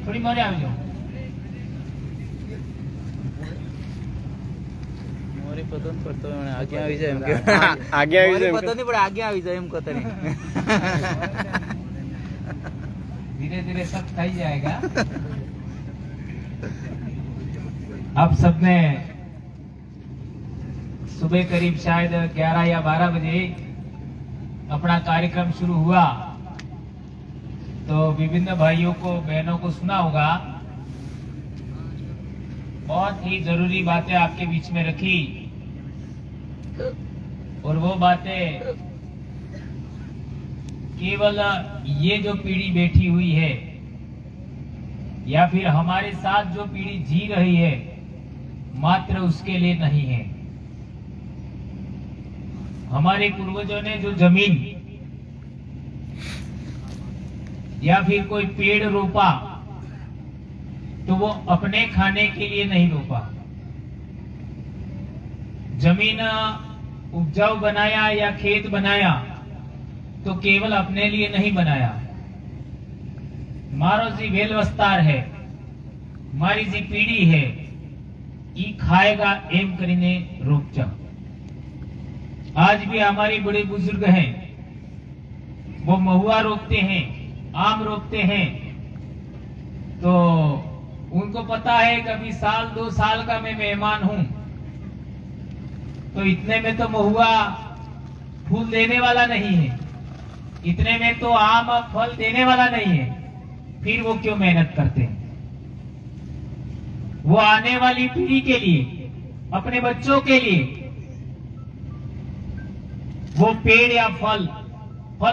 થોડી મોરે આવજો. મોરી પતો ન પડતો આગે આવી જાય એમ કે આગે આવી જાય પતો નહીં પણ આગે આવી જાય એમ કહતે નહીં. धीरे धीरे सब थई जाएगा. अब सबने सुबह करीब शायद 11 या 12 बजे अपना कार्यक्रम शुरू हुआ तो विभिन्न भाइयों को बहनों को सुना होगा. बहुत ही जरूरी बातें आपके बीच में रखी और वो बातें केवल ये जो पीढ़ी बैठी हुई है या फिर हमारे साथ जो पीढ़ी जी रही है मात्र उसके लिए नहीं है. हमारे पूर्वजों ने जो जमीन या फिर कोई पेड़ रोपा तो वो अपने खाने के लिए नहीं रोपा. जमीन उपजाऊ बनाया या खेत बनाया तो केवल अपने लिए नहीं बनाया. मारो जी वेल वस्तार है, मारी जी पीढ़ी है ई खाएगा एम करीने रोपचा. आज भी हमारे बड़े बुजुर्ग हैं, वो महुआ रोपते हैं, आम रोपते हैं, तो उनको पता है कभी साल 2 साल का मैं मेहमान हूं तो इतने में तो महुआ फूल देने वाला नहीं है, इतने में तो आम फल देने वाला नहीं है. फिर वो क्यों मेहनत करते हैं? वो आने वाली पीढ़ी के लिए, अपने बच्चों के लिए वो पेड़ या फल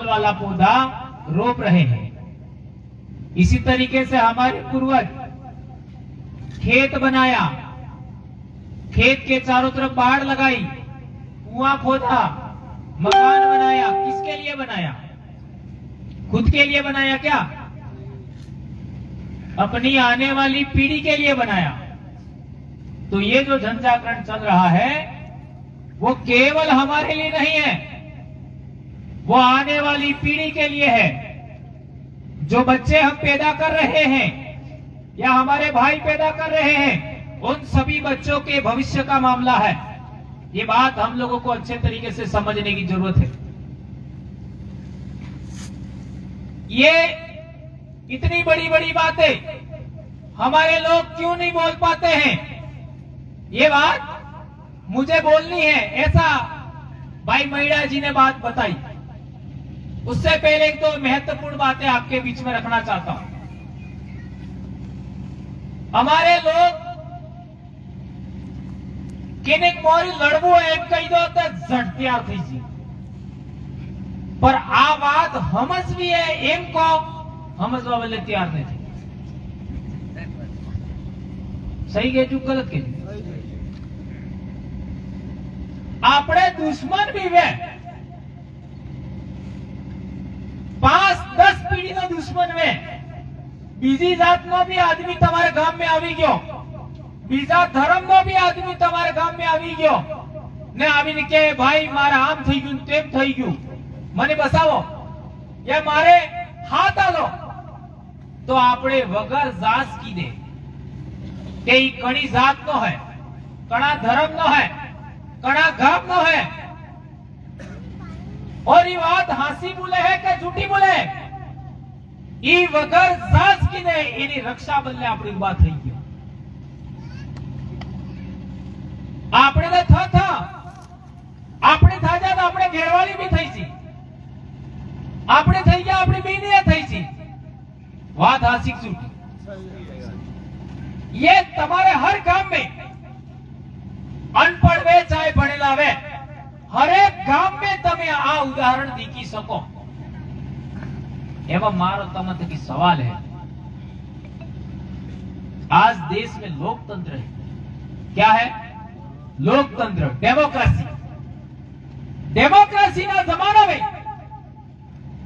वाला पौधा रोप रहे हैं. इसी तरीके से हमारे पूर्वज खेत बनाया, खेत के चारों तरफ बाड़ लगाई, कुआं खोदा, मकान बनाया. किसके लिए बनाया? खुद के लिए बनाया क्या? अपनी आने वाली पीढ़ी के लिए बनाया. तो ये जो जन जागरण चल रहा है वो केवल हमारे लिए नहीं है, वो आने वाली पीढ़ी के लिए है. जो बच्चे हम पैदा कर रहे हैं या हमारे भाई पैदा कर रहे हैं उन सभी बच्चों के भविष्य का मामला है. ये बात हम लोगों को अच्छे तरीके से समझने की जरूरत है. ये इतनी बड़ी बड़ी बातें हमारे लोग क्यों नहीं बोल पाते हैं? ये बात मुझे बोलनी है. ऐसा भाई महिला जी ने बात बताई. उससे पहले एक दो महत्वपूर्ण बातें आपके बीच में रखना चाहता हूं. हमारे लोग किनेक मोरी लड़वू एम कही दो तो झट तैयार थी जी, पर आ बात समझवी है एम को समझवा बदले तैयार नहीं थी. सही कहजू गलत कहजू? આપણે દુશ્મન भी वे 5-10 पीढ़ी नो दुश्मन वे. बीजी जात नो भी आदमी तमारे गाम में आवी गयो, बीजा धर्म नो भी आदमी तमारे गाम में आवी गयो ने आवीने के भाई मारे आम थई गયું तेम थई गયું મને બસાવો या मारे हाथ आलो. तो આપણે વગર જાત કીધે કે ઈ કણી જાત નો है, કણા धर्म नो है, कड़ा गाम नो है. और ये बात हासी बोले है कि झूठी बोले? ई वगर सास की ने एनी रक्षा बदले अपनी बात થઈ ગયો. આપણે તો था આપણે થાજા તો આપણે ઘેરવાળી भी થઈ છી, આપણે થઈ ગયા આપણી બેનીએ થઈ છી. વાત હાસી झूठी? ये तुम्हारे हर काम में अनपढ़ वे चाहे भणेला वे हर एक गाम में तमे आ उदाहरण दीखी सको. एवं मारो तम थकी सवाल है, आज देश में लोकतंत्र है. क्या है? लोकतंत्र, डेमोक्रेसी. डेमोक्रेसी ना जमाना में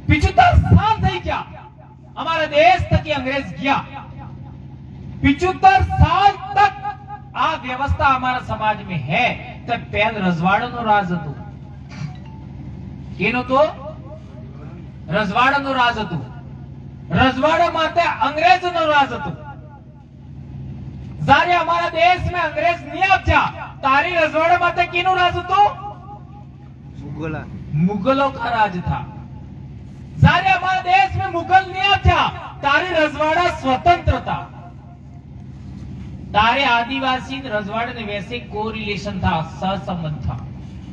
75 साल थई गया हमारा देश तक अंग्रेज गया. 75 साल तक आ व्यवस्था हमारा समाज में है. तो पहल रजवाड़ो नो राज हतो. केनो तो? रजवाड़ो नो राज हतो. रजवाड़ो माते અંગ્રેજોનું રાજ હતું. જ્યારે અમારા દેશમાં અંગ્રેજ નહીં આવ્યા તારી રજવાડામાં તે કીનું રાજ હતું? मुगला मुगलों का राज था. જ્યારે हमारे देश में मुगल नहीं आया तारे रजवाड़ा स्वतंत्र था. तारे आदिवासी रजवाड़े ने वैसे कोरिलेशन था, सहसंबंध था.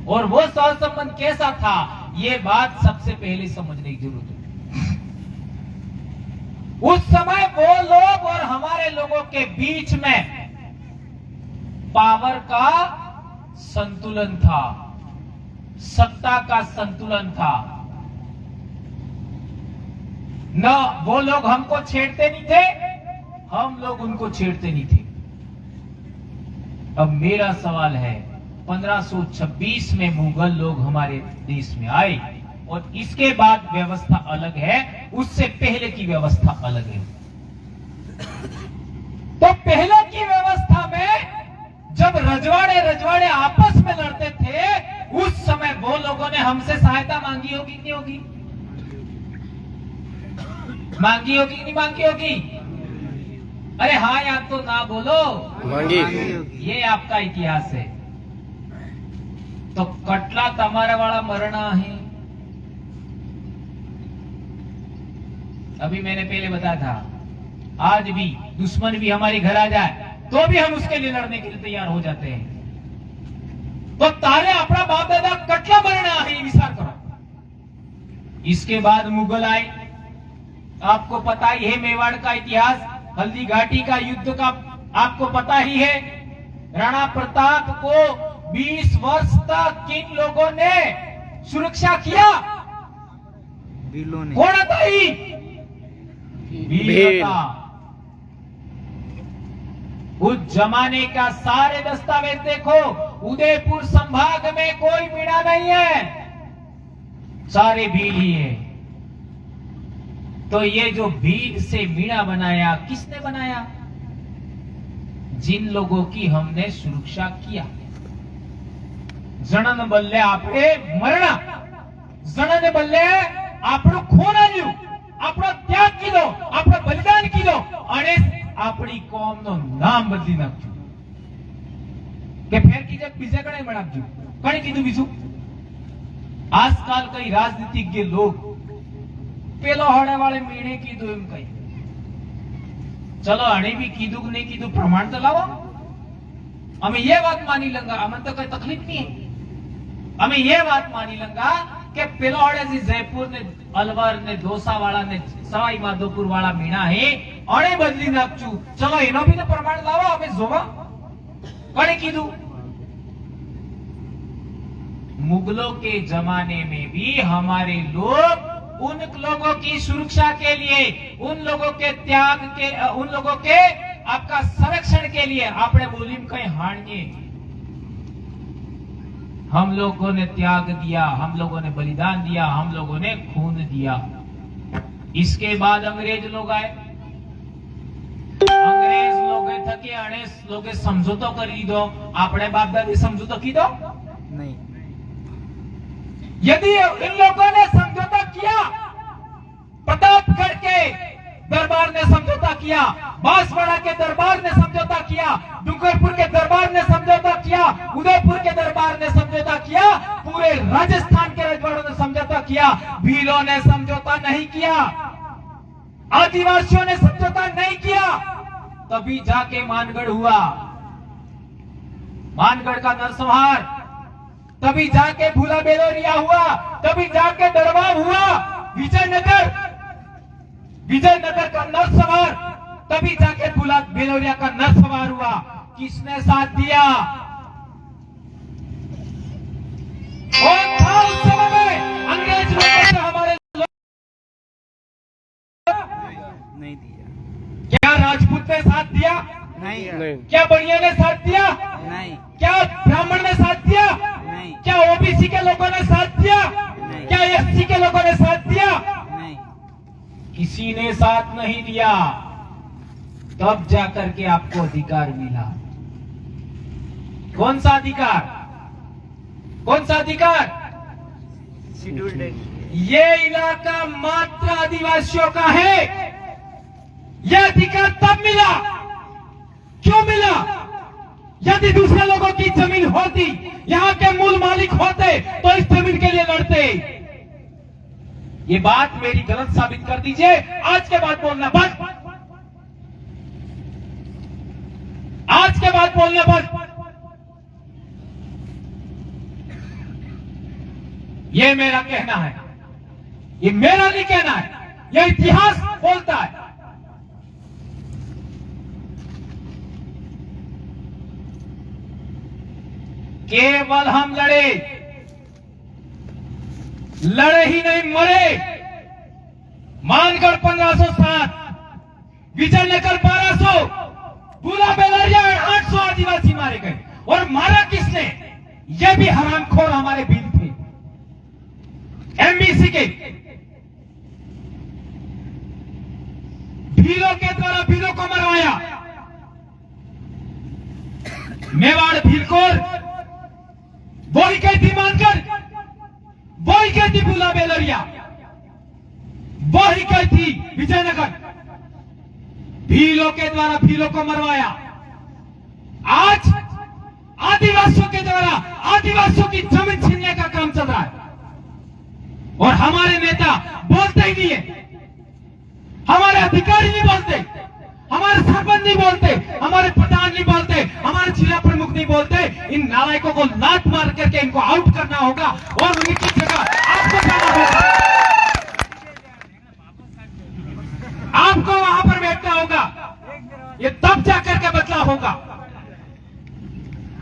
और वो सहसंबंध कैसा था ये बात सबसे पहले समझने की जरूरत है. उस समय वो लोग और हमारे लोगों के बीच में पावर का संतुलन था, सत्ता का संतुलन था. न वो लोग हमको छेड़ते नहीं थे, हम लोग उनको छेड़ते नहीं थे. अब मेरा सवाल है 1526 में मुगल लोग हमारे देश में आए और इसके बाद व्यवस्था अलग है, उससे पहले की व्यवस्था अलग है. तो पहले की व्यवस्था में जब रजवाड़े आपस में लड़ते थे उस समय वो लोगों ने हमसे सहायता मांगी होगी नहीं होगी? मांगी होगी नहीं मांगी होगी? अरे हाँ यार तो ना बोलो. मांगी. ये आपका इतिहास है. तो कटला तमारा वाला मरना है. अभी मैंने पहले बताया था आज भी दुश्मन भी हमारे घर आ जाए तो भी हम उसके लिए लड़ने के लिए तैयार हो जाते हैं. तो तारे अपना बाप दादा कटला मरना है विचार करो. इसके बाद मुगल आए. आपको पता ही है मेवाड़ का इतिहास, हल्दी घाटी का युद्ध का आपको पता ही है. राणा प्रताप को 20 वर्ष तक किन लोगों ने सुरक्षा किया? बिलों ने. कौन था ही? भील था. उस जमाने का सारे दस्तावेज देखो, उदयपुर संभाग में कोई मीणा नहीं है, सारे भील ही है. तो ये जो भील से मीणा बनाया किसने बनाया? जिन लोगों की हमने सुरक्षा किया. जणन बल्ले आपणे मरणा, जणन बल्ले આપણું ખૂન આલ્યું, આપણો ત્યાગ કીધો, આપણો બલિદાન કીધો અને આપણી કોમનું નામ બદલી નાખ્યું કે ફેર કીજે બીજા કણે બનાવજો. કણે કીધું બીજું? આજકાલ કઈ રાજનીતિજ્ઞ લોગ પેલો હડે વાળે મીણે કીધું એમ કઈ. ચલો હણે भी કીધું કે નહીં કીધું પ્રમાણ તો લાવો. અમે ये बात मानी लंगा, हमें तो कोई तकलीफ नहीं है. हमें ये बात मानी लंगा કે પેલો હડે જે જયપુર ને अलवर ने दोसा वाला ने सवाई माधोपुर वाला मीणा है अणे बदली नाखचू. चलो एनो भी तो प्रमाण लाવો અમે જોવા. कणे कीधु? मुगलों के जमाने में भी हमारे लोग उन लोगों की सुरक्षा के लिए, उन लोगों के त्याग के, उन लोगों के आपका संरक्षण के लिए आपने बोलीम कहीं हाणिए. हम लोगों ने त्याग दिया, हम लोगों ने बलिदान दिया, हम लोगों ने खून दिया. इसके बाद अंग्रेज लोग आए. अंग्रेज लोगे थके अणे लोगे समझौतो કરી લીધો. આપણે બાપ દાદી સમझौतो કીધો नहीं. यदि इन लोगों ने समझौता किया, प्रतापगढ़ के दरबार ने समझौता किया, बांसवाड़ा के दरबार ने समझौता किया, डूंगरपुर के दरबार ने समझौता किया, उदयपुर के दरबार ने समझौता किया, पूरे राजस्थान के रजवाड़ों ने समझौता किया, भीलों ने समझौता नहीं किया, आदिवासियों ने समझौता नहीं किया, तभी जाके मानगढ़ हुआ, मानगढ़ का नरसंहार. तभी जाके भूला बेलोरिया हुआ, तभी जाके दरबार हुआ, विजयनगर का नरसंहार, तभी जाके भूला बेलोरिया का नरसंहार हुआ. किसने साथ दिया? कौन था उस समय में? अंग्रेज लोगों ने हमारे नहीं दिया. क्या राजपूत ने साथ दिया? नहीं. नहीं. क्या बनिया ने साथ दिया? नहीं. क्या ब्राह्मण ने साथ दिया? नहीं. क्या ओबीसी के लोगों ने साथ दिया? नहीं. क्या एससी के लोगों ने साथ दिया? नहीं. किसी ने साथ नहीं दिया. तब जाकर के आपको अधिकार मिला. कौन सा अधिकार? कौन सा अधिकार? शेड्यूल्ड. ये इलाका मात्र आदिवासियों का है. यह अधिकार तब मिला, क्यों मिला? यदि दूसरे लोगों की जमीन होती, यहां के मूल मालिक होते, तो इस जमीन के लिए लड़ते। ये बात मेरी गलत साबित कर दीजिए। आज के बाद बोलना बस, आज के बाद बोलना बस। ये मेरा कहना है, ये मेरा नहीं कहना है, यह इतिहास बोलता है। केवल हम लड़े ही नहीं, मरे। मानगढ़ 1507, विजयनगर 1200, भूला बेलरिया 800 आदिवासी मारे गए। और मारा किसने? ये भी हरामखोर हमारे भील थे, एमबीसी के। भीलों के द्वारा भीलों को मरवाया। मेवाड़ भीलकोर वही कहती मानगढ़, वही कहती भूला बेलरिया, वही कहती विजयनगर। भीलों के द्वारा भीलों को मरवाया। आज आदिवासियों के द्वारा आदिवासियों की जमीन छीनने का काम चल रहा है। और हमारे नेता बोलते ही नहीं है, हमारे अधिकारी नहीं बोलते, हमारे सरपंच नहीं बोलते, हमारे प्रधान नहीं बोलते, हमारे जिला प्रमुख नहीं बोलते। इन नालायकों को लात मार करके इनको आउट करना होगा और उनकी जगह आपको जाना होगा, आपको वहां पर बैठना होगा। ये तब जाकर के बदलाव होगा।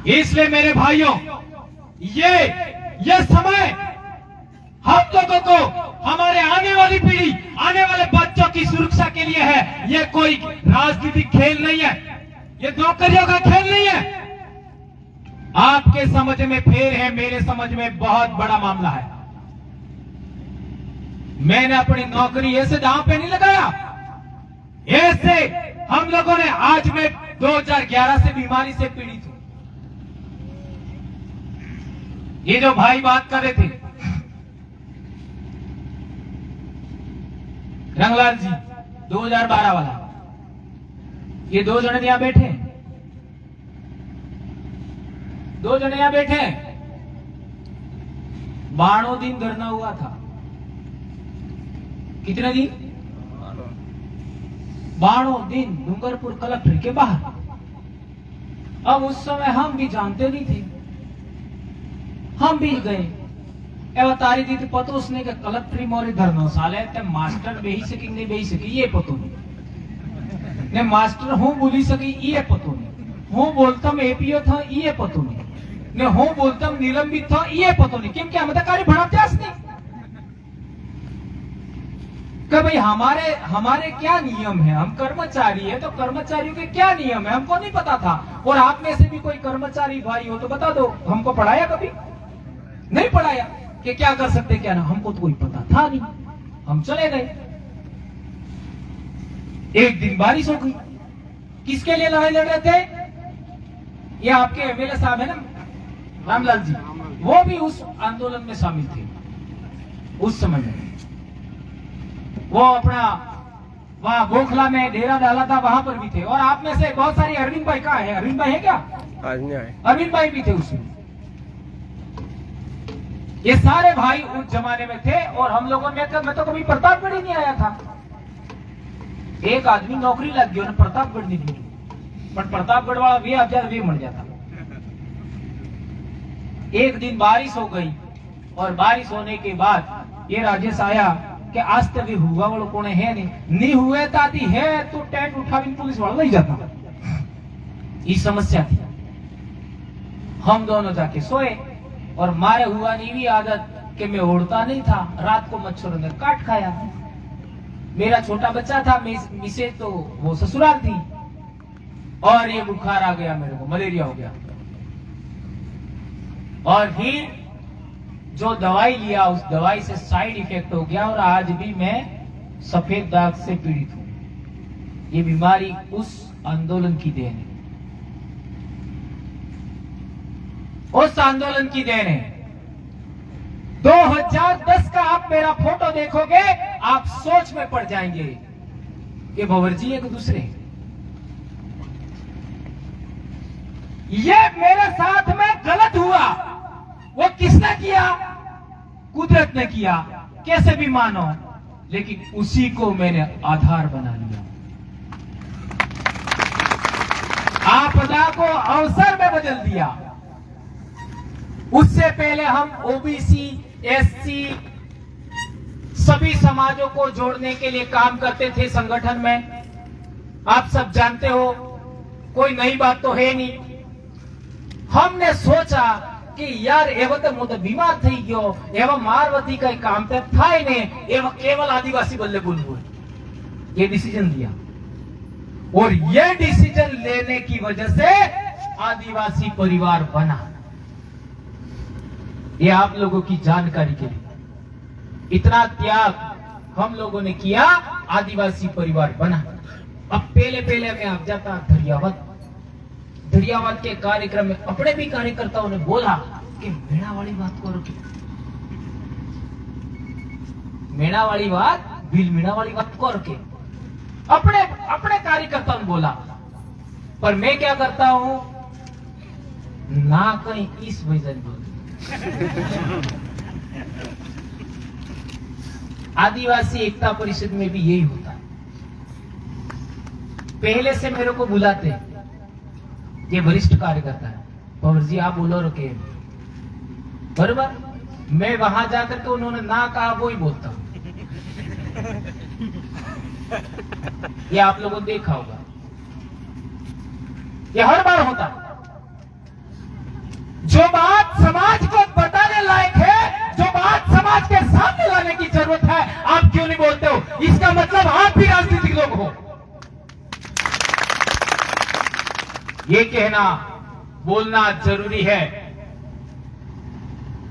इसलिए मेरे भाइयों, ये समय हम लोगों को, हमारे आने वाली पीढ़ी, आने वाले बच्चों की सुरक्षा के लिए है। ये कोई राजनीतिक खेल नहीं है, ये नौकरियों का खेल नहीं है। आपके समझ में फेर है, मेरे समझ में बहुत बड़ा मामला है। मैंने अपनी नौकरी ऐसे दांव पे नहीं लगाया। ऐसे हम लोगों ने, आज मैं 2011 से बीमारी से पीड़ित हूं। ये जो भाई बात कर रहे थे, रंगलाल जी 2012 वाला, ये दो जने यहां बैठे, दो जने यहां बैठे। 92 दिन धरना हुआ था। कितने दिन? 92 दिन डूंगरपुर कलेक्टर के बाहर। अब उस समय हम भी जानते नहीं थे, हम भी गए। तारी दी पतो उसने के कलेक्टरी मोरी धर्मशाला ते मास्टर बेही सकी नहीं बेही सकी ये पतो नहीं ने मास्टर हूं बोली सकी ये पतो नहीं, हूं बोलतम एपीओ था ये पतो नहीं, ने हूं बोलतम निलंबित था ये पतो नहीं। केम क्या मतलब कार्य भणात्यास नहीं कि भाई हमारे क्या नियम है। हम कर्मचारी है तो कर्मचारियों के क्या नियम है हमको नहीं पता था। और आप में से भी कोई कर्मचारी भाई हो तो बता दो, हमको पढ़ाया कभी नहीं पढ़ाया कि क्या कर सकते क्या ना, हमको तो कोई पता था नहीं, हम चले गए। एक दिन बारिश हो गई। किसके लिए लड़ाई लड़ रहे थे? ये आपके एमएलए साहब है ना, रामलाल जी, वो भी उस आंदोलन में शामिल थे उस समय में। वो अपना वहां गोखला में डेरा डाला था, वहां पर भी थे। और आप में से बहुत सारी, अरविंद भाई कहाँ है? अरविंद भाई है क्या? आज नहीं आए। अरविंद भाई भी थे उसमें। ये सारे भाई उस जमाने में थे। और हम लोगों ने, मैं तो कभी प्रतापगढ़ ही नहीं आया था। एक आदमी नौकरी लग गया, प्रतापगढ़ नहीं मिली, पर प्रतापगढ़ वाला वे अब जाता वे मर जाता। एक दिन बारिश हो गई और बारिश होने के बाद ये राजेश आया कि आज तक हुआ वालों को है नहीं हुए ताती है तो टेंट उठा भी पुलिस वाला नहीं जाता। ये समस्या थी। हम दोनों जाके सोए और मारे हुआ नहीं भी आदत कि मैं उड़ता नहीं था। रात को मच्छरों ने काट खाया। मेरा छोटा बच्चा था, मिसे तो वो ससुराल थी और ये बुखार आ गया, मेरे को मलेरिया हो गया। और फिर जो दवाई लिया उस दवाई से साइड इफेक्ट हो गया और आज भी मैं सफेद दाग से पीड़ित हूं। ये बीमारी उस आंदोलन की देन है, उस आंदोलन की देन है। 2010 का आप मेरा फोटो देखोगे आप सोच में पड़ जाएंगे। कि भंवर जी एक दूसरे। ये मेरे साथ में गलत हुआ, वो किसने किया? कुदरत ने किया, कैसे भी मानो, लेकिन उसी को मैंने आधार बना लिया। आपदा को अवसर में बदल दिया। उससे पहले हम ओबीसी, एससी सभी समाजों को जोड़ने के लिए काम करते थे संगठन में। आप सब जानते हो, कोई नई बात तो है नहीं। हमने सोचा कि यार एवं तो मुझे बीमार थी गयो, एवं मारवती का काम तो था ही नहीं, एवं केवल आदिवासी बल्ले बोलबो। ये डिसीजन लिया, और ये डिसीजन लेने की वजह से आदिवासी परिवार बना। ये आप लोगों की जानकारी के लिए, इतना त्याग हम लोगों ने किया, आदिवासी परिवार बना। अब पहले मैं आप जाता धरियावाद के कार्यक्रम में अपने भी कार्यकर्ताओं ने बोला कि मेणा वाली बात करो, मेणा वाली बात, बिल मीणा वाली बात करो के अपने कार्यकर्ताओं ने बोला। पर मैं क्या करता हूं ना, कहीं इस वजह बोल। आदिवासी एकता परिषद में भी यही होता है। पहले से मेरे को बुलाते, ये वरिष्ठ कार्यकर्ता है, पवर जी आप बोलो रुके, बराबर। मैं वहां जाकर के उन्होंने ना कहा वो ही बोलता हूं। ये आप लोगों ने देखा होगा, ये हर बार होता है। जो बात समाज को बताने लायक है, जो बात समाज के सामने लाने की जरूरत है, आप क्यों नहीं बोलते हो? इसका मतलब आप भी राजनीतिक लोग हो। ये कहना, बोलना जरूरी है।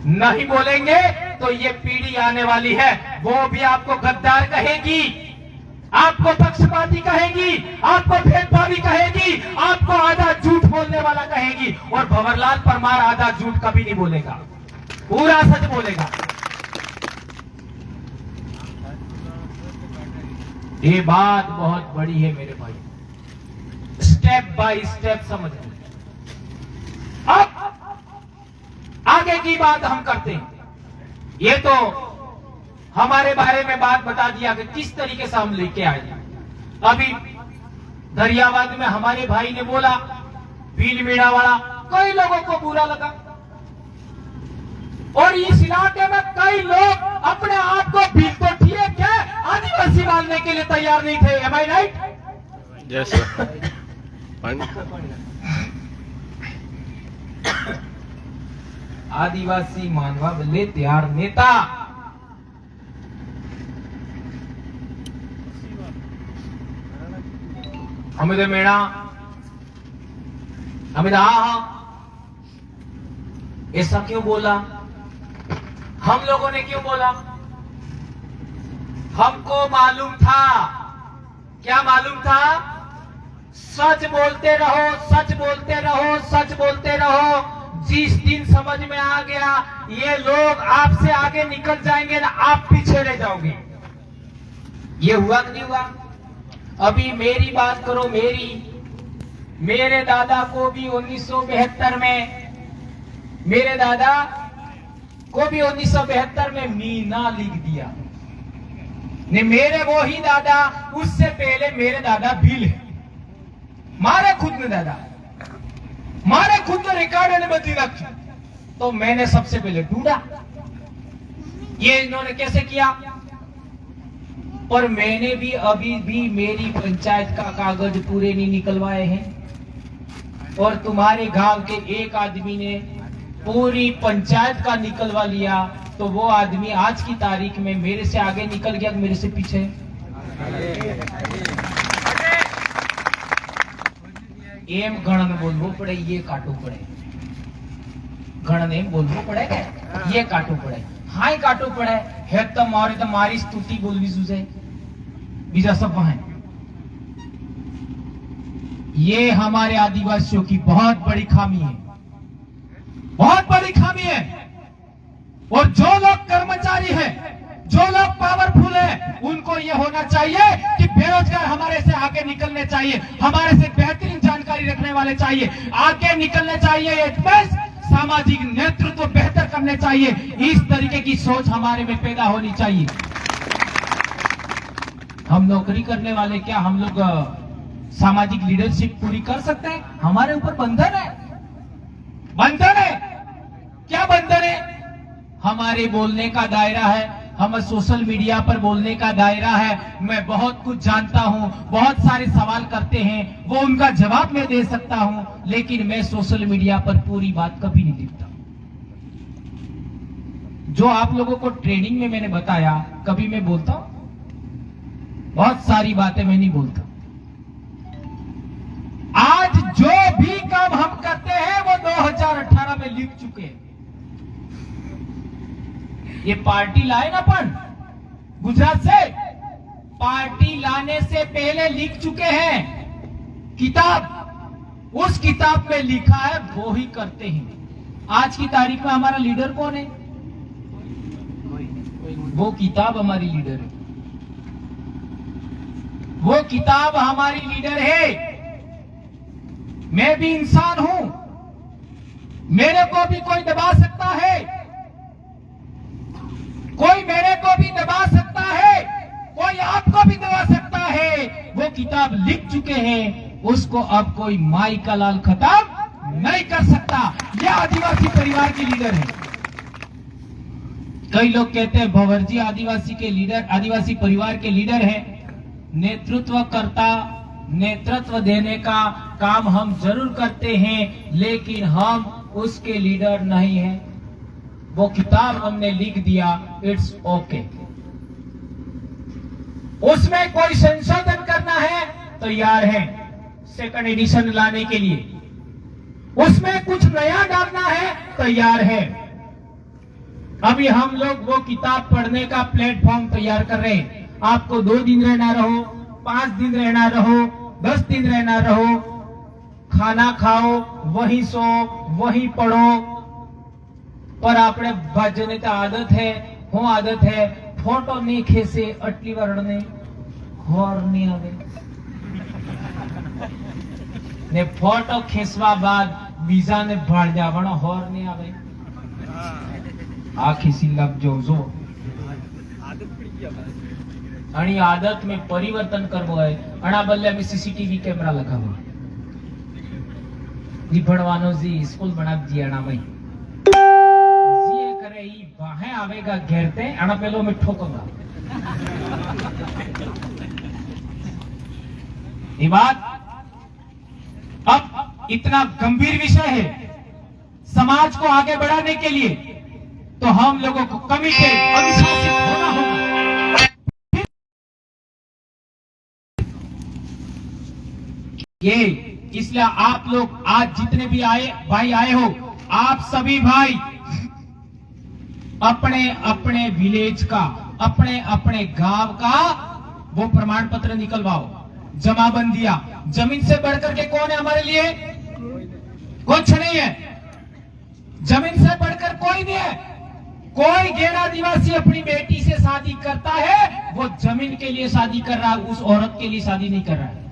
नहीं बोलेंगे तो ये पीढ़ी आने वाली है, वो भी आपको गद्दार कहेगी, आपको पक्षपाती कहेगी, आपको भेदभावी कहेगी, आपको आधा झूठ बोलने वाला कहेगी। और भंवरलाल परमार आधा झूठ कभी नहीं बोलेगा, पूरा सच बोलेगा। ये बात बहुत बड़ी है मेरे भाई, स्टेप बाय स्टेप समझ लो। अब आगे की बात हम करते हैं। ये तो हमारे बारे में बात बता दिया कि किस तरीके से हम लेके आए। अभी दरियावाद में हमारे भाई ने बोला भील मीणा वाला, कई लोगों को बुरा लगा, और इस इलाके में कई लोग अपने आप को भील तो ठीक है, आदिवासी मानने के लिए तैयार नहीं थे। Am I right? Yes sir. आदिवासी मानवा बल्ले तैयार नेता। हमें मेणा, हमें ऐसा क्यों बोला? हम लोगों ने क्यों बोला? हमको मालूम था। क्या मालूम था? सच बोलते रहो, सच बोलते रहो, सच बोलते रहो। जिस दिन समझ में आ गया ये लोग आपसे आगे निकल जाएंगे ना, आप पीछे रह जाओगे। ये हुआ कि नहीं हुआ? अभी मेरी बात करो, मेरे दादा को भी 1972 में, मेरे दादा को भी 1972 में मीना लिख दिया। ने मेरे वो ही दादा, उससे पहले मेरे दादा भील है, मारे खुद ने दादा, मारे खुद ने रिकॉर्ड ने बदली रखी। तो मैंने सबसे पहले ढूंढा ये इन्होंने कैसे किया, और मैंने भी अभी भी मेरी पंचायत का कागज पूरे नहीं निकलवाए हैं, और तुम्हारे गांव के एक आदमी ने पूरी पंचायत का निकलवा लिया। तो वो आदमी आज की तारीख में मेरे से आगे निकल गया, मेरे से पीछे। एम गणन बोलवो पड़े, ये काटो पड़े, गणन एम बोलवो पड़े, ये काटो पड़े, हाय काटो पड़े है। तो मारी स्तुति बोलनी सुझे, बीजा सब वहां। ये हमारे आदिवासियों की बहुत बड़ी खामी है, बहुत बड़ी खामी है। और जो लोग कर्मचारी हैं, जो लोग पावरफुल हैं, उनको ये होना चाहिए कि बेरोजगार हमारे से आगे निकलने चाहिए, हमारे से बेहतरीन जानकारी रखने वाले चाहिए, आगे निकलने चाहिए, सामाजिक नेतृत्व बेहतर करने चाहिए। इस तरीके की सोच हमारे में पैदा होनी चाहिए। हम नौकरी करने वाले क्या हम लोग सामाजिक लीडरशिप पूरी कर सकते हैं? हमारे ऊपर बंधन है, बंधन है। क्या बंधन है? हमारे बोलने का दायरा है, हम सोशल मीडिया पर बोलने का दायरा है। मैं बहुत कुछ जानता हूं, बहुत सारे सवाल करते हैं, वो उनका जवाब मैं दे सकता हूं, लेकिन मैं सोशल मीडिया पर पूरी बात कभी नहीं लिखता। जो आप लोगों को ट्रेनिंग में मैंने बताया, कभी मैं बोलता हूं? बहुत सारी बातें मैं नहीं बोलता। आज जो भी काम हम करते हैं वो 2018 में लिख चुके हैं। ये पार्टी लाए ना, पण गुजरात से पार्टी लाने से पहले लिख चुके हैं किताब। उस किताब में लिखा है, वो ही करते हैं। आज की तारीख में हमारा लीडर कौन है? वो किताब हमारी लीडर है, वो किताब हमारी लीडर है। मैं भी इंसान हूं, मेरे को भी कोई दबा सकता है, कोई मेरे को भी दबा सकता है, कोई आपको भी दबा सकता है। वो किताब लिख चुके हैं, उसको अब कोई माई का लाल खत्म नहीं कर सकता। यह आदिवासी परिवार की लीडर है। कई लोग कहते हैं भंवर जी आदिवासी के लीडर, आदिवासी परिवार के लीडर है। नेतृत्व देने का काम हम जरूर करते हैं, लेकिन हम उसके लीडर नहीं हैं। वो किताब हमने लिख दिया, इट्स ओके। उसमें कोई संशोधन करना है तैयार है सेकंड एडिशन लाने के लिए, उसमें कुछ नया डालना है तैयार है। अभी हम लोग वो किताब पढ़ने का प्लेटफॉर्म तैयार कर रहे हैं। आपको 2 दिन रहना रहो, 5 दिन रहना रहो, 10 दिन रहना रहो, खाना खाओ, वहीं सो, वहीं पढ़ो। पर આપણે ભાજને તો આદત है, હું આદત है, ફોટો નહીં ખેસે આટલી વાર ને હોર નહીં આવે ને ફોટો ખેસવા બાદ બીજાને ભાળ જાવણો હોર નહીં આવે। આ ખીસી લાગજો જો आणि आदत में परिवर्तन करवो है। अणा बदले में सीसीटीवी कैमरा लगावो जी, भणवानो जी स्कूल बनाव जी अणा भाई जी करे ई बाहे आवेगा घेरते अणा पेलो में ठोकूंगा। ये बात अब इतना गंभीर विषय है समाज को आगे बढ़ाने के लिए, तो हम लोगों को कमिटेड अनुशासित होना होगा। ये इसलिए आप लोग आज जितने भी भाई आए हो, आप सभी भाई अपने अपने विलेज का, अपने अपने गांव का वो प्रमाण पत्र निकलवाओ, जमाबंदियां। जमीन से बढ़कर के कौन है हमारे लिए? कुछ नहीं है। जमीन से बढ़कर कोई नहीं है। कोई गैर आदिवासी अपनी बेटी से शादी करता है, वो जमीन के लिए शादी कर रहा है, उस औरत के लिए शादी नहीं कर रहा है।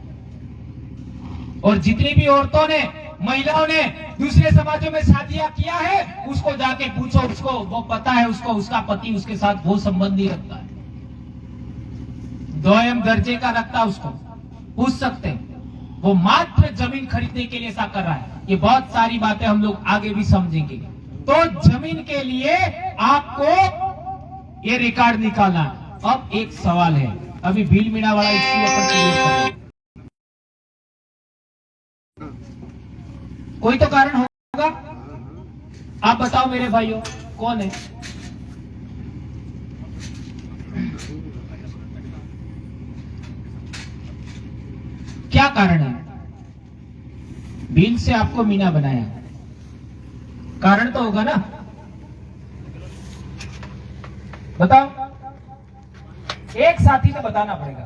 और जितनी भी औरतों ने, महिलाओं ने दूसरे समाजों में शादियां किया है, उसको जाके पूछो, उसको वो पता है, उसको उसका पति उसके साथ वो संबंध नहीं रखता है, दोयम दर्जे का रखता है, उसको पूछ सकते हैं। वो मात्र जमीन खरीदने के लिए ऐसा कर रहा है। ये बहुत सारी बातें हम लोग आगे भी समझेंगे। तो जमीन के लिए आपको ये रिकॉर्ड निकालना है। अब एक सवाल है, अभी भील मीणा वाला इश्यू अपन क्लियर करें। कोई तो कारण होगा, आप बताओ मेरे भाइयों, कौन है? क्या कारण है? भील से आपको मीना बनाया, कारण तो होगा ना, बताओ। एक साथी तो बताना पड़ेगा।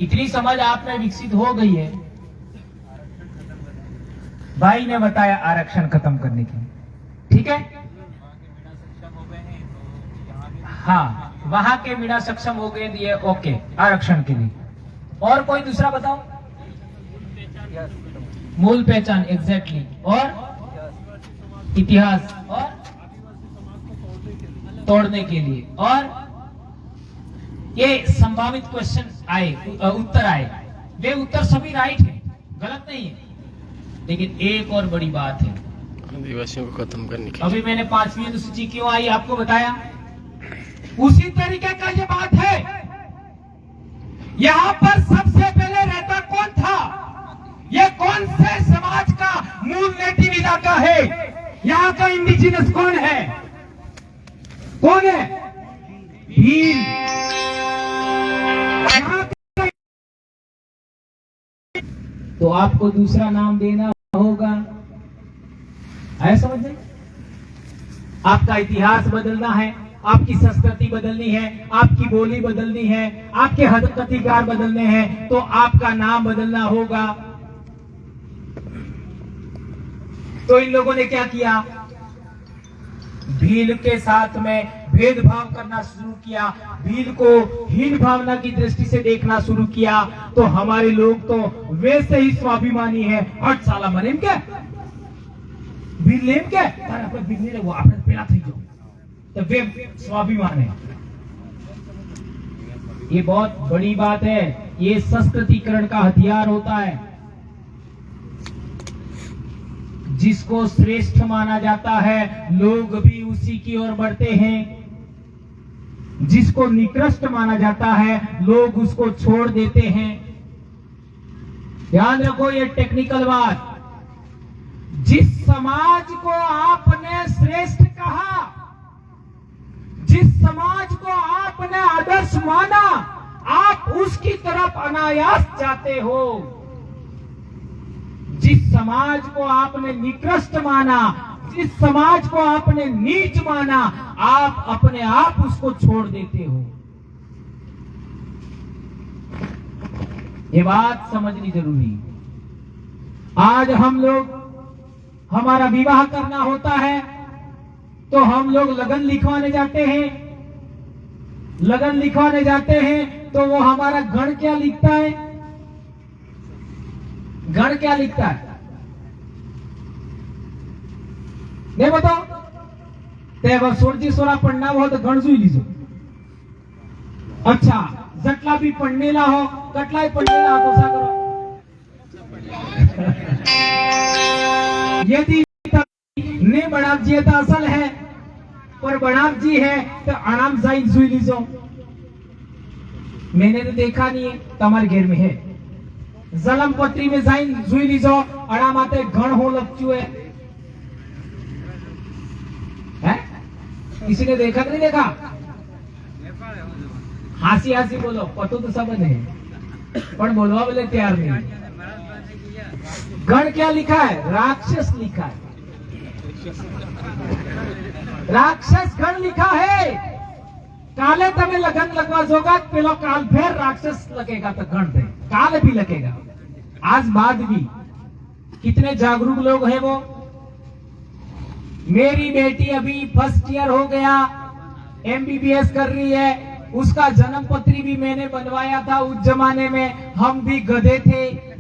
इतनी समझ आप में विकसित हो गई है, भाई ने बताया आरक्षण खत्म करने की, ठीक है। हाँ, वहां के मीडिया सक्षम हो गए दिए ओके आरक्षण के लिए। और कोई दूसरा बताओ? मूल पहचान एग्जैक्टली। और इतिहास और तोड़ने के लिए। और ये संभावित क्वेश्चन आए, उत्तर आए, वे उत्तर सभी राइट है, गलत नहीं है। लेकिन एक और बड़ी बात है, आदिवासियों को खत्म करने की। अभी मैंने 5वीं अनुसूची क्यों आई आपको बताया, उसी तरीके का ये बात है। यहां पर सबसे पहले रहता कौन था? ये कौन से समाज का मूल नेटिव इलाका है? यहाँ का इंडिजिनस कौन है? कौन है? भील। यहाँ का- तो आपको दूसरा नाम देना होगा, है समझ में? आपका इतिहास बदलना है, आपकी संस्कृति बदलनी है, आपकी बोली बदलनी है, आपके हद कतिकार बदलने हैं, तो आपका नाम बदलना होगा। तो इन लोगों ने क्या किया? भील के साथ में भेदभाव करना शुरू किया, भील को हीन भावना की दृष्टि से देखना शुरू किया। तो हमारे लोग तो वैसे ही स्वाभिमानी है, 8 साल मरे क्या भील लेम क्या આપણે ભીલ નહીં રહેવું, આપણે પેલા થઈ જાવ, तो वे स्वाभिमान है। ये बहुत बड़ी बात है, ये संस्कृतिकरण का हथियार होता है। जिसको श्रेष्ठ माना जाता है लोग भी उसी की ओर बढ़ते हैं, जिसको निकृष्ट माना जाता है लोग उसको छोड़ देते हैं। ध्यान रखो ये टेक्निकल बात। जिस समाज को आपने श्रेष्ठ कहा, जिस समाज को आपने आदर्श माना, आप उसकी तरफ अनायास जाते हो। जिस समाज को आपने निकृष्ट माना, जिस समाज को आपने नीच माना, आप अपने आप उसको छोड़ देते हो। ये बात समझनी जरूरी है। आज हम लोग, हमारा विवाह करना होता है तो हम लोग लगन लिखवाने जाते हैं। लगन लिखवाने जाते हैं तो वो हमारा गण क्या लिखता है? गण क्या लिखता है? नहीं बताओ? ते अगर 16 पढ़ना हो तो गण જોઈ લીજો। अच्छा, जटला भी पढ़नेला हो, कटला पढ़नेला हो तो सा करो। यदि ने बनाव जी तो असल है, पर बनाव जी है तो आराम जाइन જોઈ લીજો। मैंने तो देखा नहीं है, तमारे घर में है। जलम पत्री में जाइन જોઈ લીજો, अड़ामाते गण हो लपचू है। किसी ने देखा कि नहीं देखा? हासी हासी बोलो, पतो तो सब है, पर बोलवा बोले तैयार नहीं। गण क्या लिखा है? राक्षस लिखा है। राक्षस गण लिखा है। काले तमे लगन लगवा जोगा, पेलो काल फिर राक्षस लगेगा तो गण दे, काल भी लगेगा। आज बाद भी कितने जागरूक लोग हैं वो। मेरी बेटी अभी फर्स्ट ईयर हो गया, एमबीबीएस कर रही है, उसका जन्म पत्री भी मैंने बनवाया था। उस जमाने में हम भी गधे थे।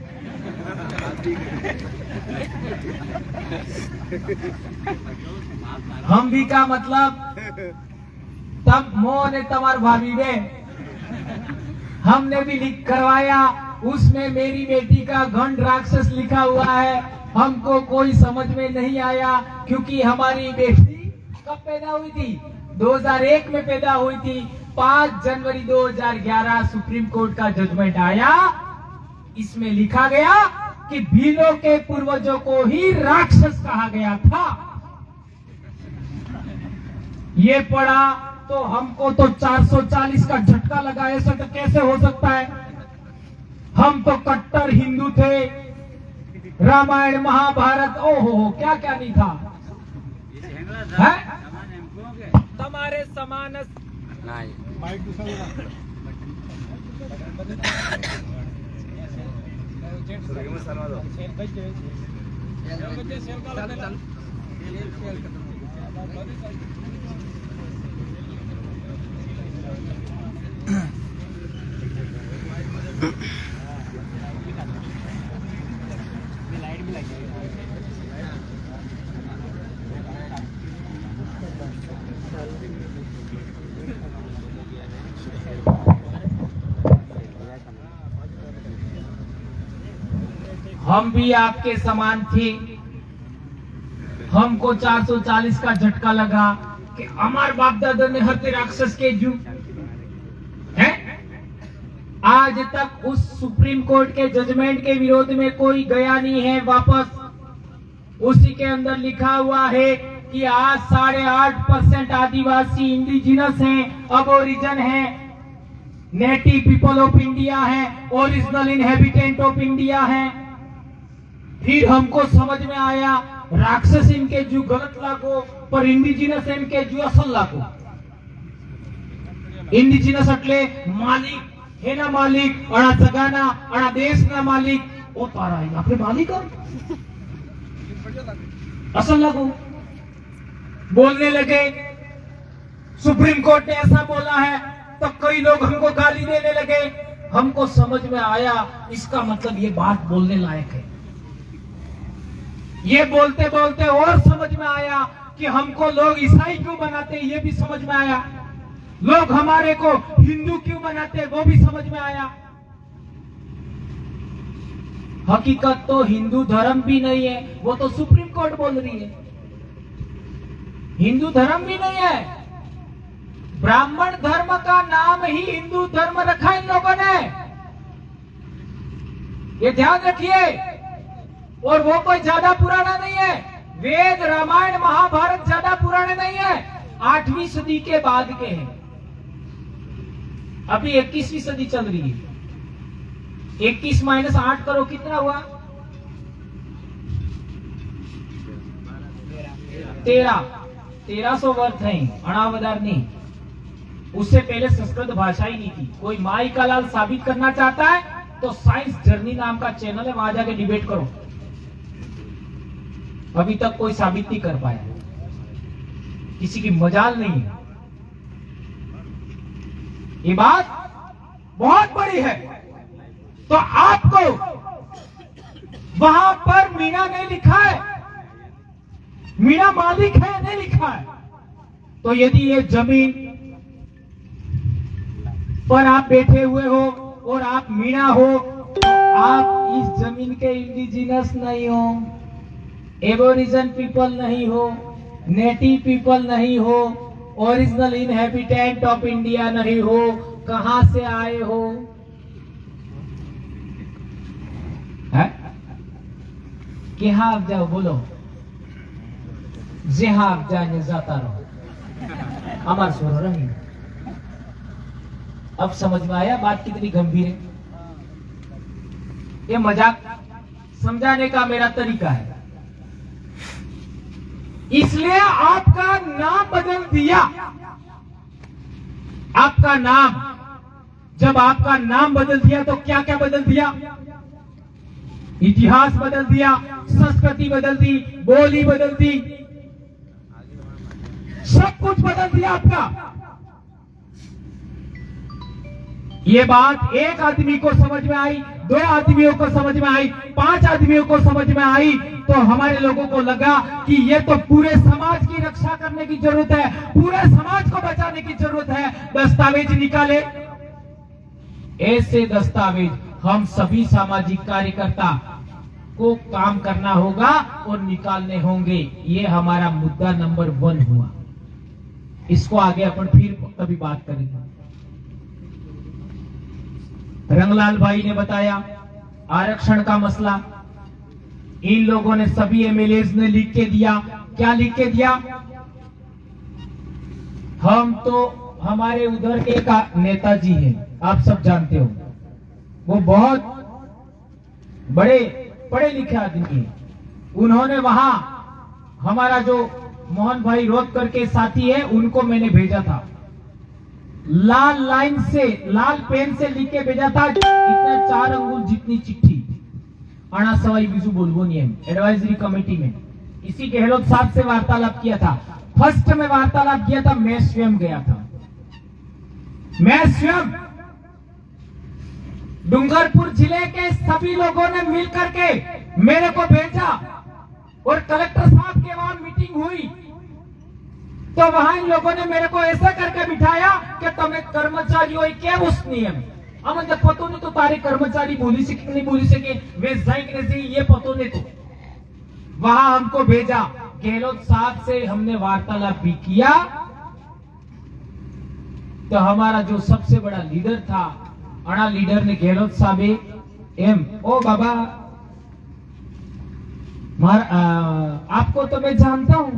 हम भी का मतलब, तब मोह ने तमार भाभी ने हमने भी लिख करवाया, उसमें मेरी बेटी का गण राक्षस लिखा हुआ है। हमको कोई समझ में नहीं आया, क्योंकि हमारी बेटी कब पैदा हुई थी? 2001 में पैदा हुई थी। 5 जनवरी 2011 सुप्रीम कोर्ट का जजमेंट आया, इसमें लिखा गया कि भीलों के पूर्वजों को ही राक्षस कहा गया था। ये पढ़ा तो हमको तो 440 का झटका लगा। ऐसा तो कैसे हो सकता है? हम तो कट्टर हिंदू थे, रामायण महाभारत ओहो क्या क्या नहीं था। है? तुम्हारे समान हम भी आपके समान थे। हमको 440 का झटका लगा कि हमारे बाप दादा ने हत्या राक्षस के जू है। आज तक उस सुप्रीम कोर्ट के जजमेंट के विरोध में कोई गया नहीं है वापस। उसी के अंदर लिखा हुआ है कि आज 8.5% आदिवासी इंडिजिनस हैं, अबोरिजन हैं, नेटिव पीपल ऑफ इंडिया हैं, ओरिजिनल इनहेबिटेंट ऑफ इंडिया हैं। फिर हमको समझ में आया राक्षस इनके जो गलत लागो पर इंडिजिनस इनके जो असल लागो। इंडिजिनस એટલે માલિક એના માલિક અણા જગાના અણા દેશના માલિક ઓ તારા આપણે માલિક असल लागू बोलने लगे। सुप्रीम कोर्ट ने ऐसा बोला है तो कई लोग हमको गाली देने लगे। हमको समझ में आया इसका मतलब ये बात बोलने लायक है। ये बोलते बोलते और समझ में आया कि हमको लोग ईसाई क्यों बनाते ये भी समझ में आया। लोग हमारे को हिंदू क्यों बनाते वो भी समझ में आया। हकीकत तो हिंदू धर्म भी नहीं है, वो तो सुप्रीम कोर्ट बोल रही है। हिंदू धर्म भी नहीं है, ब्राह्मण धर्म का नाम ही हिंदू धर्म रखा इन लोगों ने, ये ध्यान रखिए। और वो कोई ज्यादा पुराना नहीं है। वेद रामायण महाभारत ज्यादा पुराने नहीं है, 8वीं सदी के बाद के हैं। अभी 21वीं सदी चल रही है। 21 - 8 करो कितना हुआ? 1300 वर्ष है, अणावदार नहीं। उससे पहले संस्कृत भाषा ही नहीं थी। कोई माई का लाल साबित करना चाहता है तो साइंस जर्नी नाम का चैनल है, वहां जाके डिबेट करो। अभी तक कोई साबित नहीं कर पाया, किसी की मजाल नहीं है। ये बात बहुत बड़ी है। तो आपको वहां पर मीना ने लिखा है, मीना मालिक है नहीं लिखा है। तो यदि ये जमीन पर आप बैठे हुए हो और आप मीना हो, तो आप इस जमीन के इंडिजिनस नहीं हो, एबोरिजन पीपल नहीं हो, नेटिव पीपल नहीं हो, ओरिजिनल इनहेबिटेंट ऑफ इंडिया नहीं हो। कहां से आए हो? है कि हाँ आप जाओ, बोलो जे हाँ आप जाने जाता रहो, हमारे सुनो रही। अब समझ में आया बात कितनी गंभीर है। ये मजाक समझाने का मेरा तरीका है। इसलिए आपका नाम बदल दिया। आपका नाम, जब आपका नाम बदल दिया तो क्या क्या बदल दिया? इतिहास बदल दिया, संस्कृति बदल दी, बोली बदल दी, सब कुछ बदल दिया आपका। ये बात एक आदमी को समझ में आई, 2 आदमियों को समझ में आई, 5 आदमियों को समझ में आई, तो हमारे लोगों को लगा कि ये तो पूरे समाज की रक्षा करने की जरूरत है, पूरे समाज को बचाने की जरूरत है। दस्तावेज निकाले। ऐसे दस्तावेज हम सभी सामाजिक कार्यकर्ता को काम करना होगा और निकालने होंगे। ये हमारा मुद्दा नंबर 1 हुआ। इसको आगे अपन फिर कभी बात करेंगे। रंगलाल भाई ने बताया आरक्षण का मसला। इन लोगों ने, सभी एमएलएज ने लिख के दिया। क्या लिख के दिया? हम तो, हमारे उधर के एक नेताजी हैं, आप सब जानते हो, वो बहुत बड़े पढ़े लिखे आदमी हैं। उन्होंने वहां हमारा जो मोहन भाई रोहतकर के साथी है, उनको मैंने भेजा था, लाल लाइन से, लाल पेन से लिख के भेजा था, इतना 4 अंगुल जितनी चिट्ठी। अणा सवाई बीजू बोलबो नहीं है। एडवाइजरी कमेटी में इसी गहलोत साहब से वार्तालाप किया था। फर्स्ट में वार्तालाप किया था, मैं स्वयं गया था। मैं स्वयं डूंगरपुर जिले के सभी लोगों ने मिलकर के मेरे को भेजा और कलेक्टर साहब के वहां मीटिंग हुई तो वहां इन लोगों ने मेरे को ऐसा करके बिठाया कि तुम्हें कर्मचारी हो क्या उस नियम अमन जब पतो नहीं तो तारे कर्मचारी बोली से कि नहीं बोली से कि वे जाए कि नहीं ये पतो नहीं तो वहां हमको भेजा। गहलोत साहब से हमने वार्तालाप भी किया तो हमारा जो सबसे बड़ा लीडर था अणा लीडर ने गहलोत साहब एम ओ बाबा आपको तो मैं जानता हूं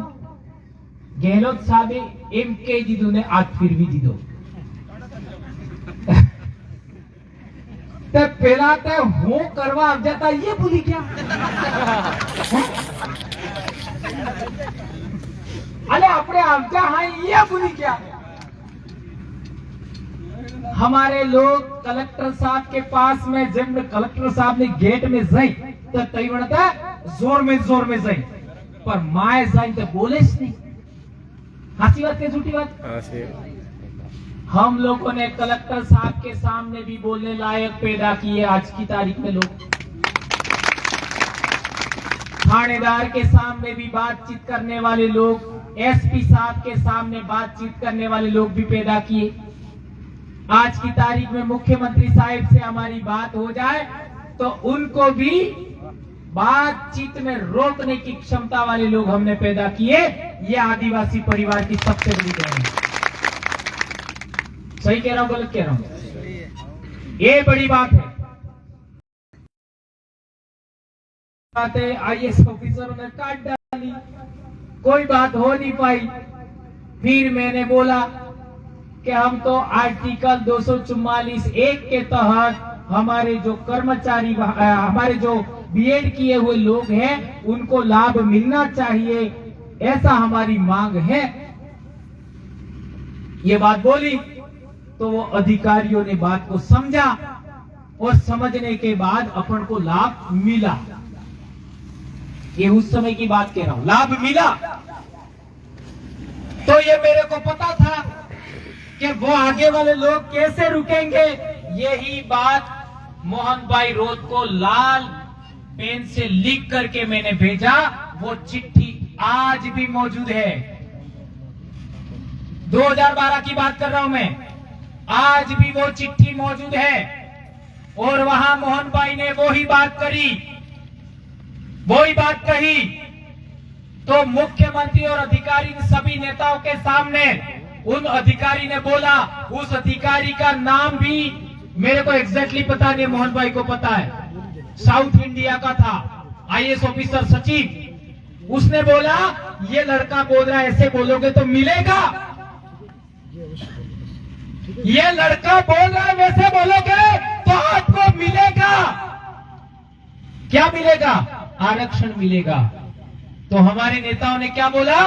गहलोत साहब एम के दीदो ने आज फिर भी दीदो ते पेला ते हूं करवा आ जाता ये भूली क्या अरे अपने आमचा हाँ ये भूली क्या। हमारे लोग कलेक्टर साहब के पास में जब कलेक्टर साहब ने गेट में जाई तो तई बनता जोर में जाई पर माए जाई तो बोले नहीं। हंसी बात के झूठी बात हम लोगों ने कलेक्टर साहब के सामने भी बोलने लायक पैदा किए आज की तारीख में लोग थानेदार के सामने भी बातचीत करने वाले लोग एसपी साहब के सामने बातचीत करने वाले लोग भी पैदा किए। आज की तारीख में मुख्यमंत्री साहब से हमारी बात हो जाए तो उनको भी बातचीत में रोकने की क्षमता वाले लोग हमने पैदा किए। ये आदिवासी परिवार की सबसे बड़ी देन है। सही कह रहा हूं गलत कह रहा हूं ये बड़ी बात है। आईएएस ऑफिसरों ने काट डाली कोई बात हो नहीं पाई। फिर मैंने बोला कि हम तो आर्टिकल 244(1) के तहत हमारे जो कर्मचारी हमारे जो बीएड किए हुए लोग हैं उनको लाभ मिलना चाहिए ऐसा हमारी मांग है। ये बात बोली तो वो अधिकारियों ने बात को समझा और समझने के बाद अपन को लाभ मिला। ये उस समय की बात कह रहा हूं लाभ मिला तो ये मेरे को पता था कि वो आगे वाले लोग कैसे रुकेंगे। यही बात मोहन भाई रोत को लाल पेन से लिख करके मैंने भेजा। वो चिट्ठी आज भी मौजूद है। 2012 की बात कर रहा हूं मैं। आज भी वो चिट्ठी मौजूद है और वहां मोहन भाई ने वो ही बात कही तो मुख्यमंत्री और अधिकारी सभी नेताओं के सामने उन अधिकारी ने बोला। उस अधिकारी का नाम भी मेरे को एग्जैक्टली पता नहीं, मोहन भाई को पता है। साउथ इंडिया का था, आईएएस ऑफिसर सचिव। उसने बोला ये लड़का बोल रहा है ऐसे बोलोगे तो मिलेगा। ये लड़का बोल रहा है वैसे बोलोगे तो आपको मिलेगा। क्या मिलेगा? आरक्षण मिलेगा। तो हमारे नेताओं ने क्या बोला?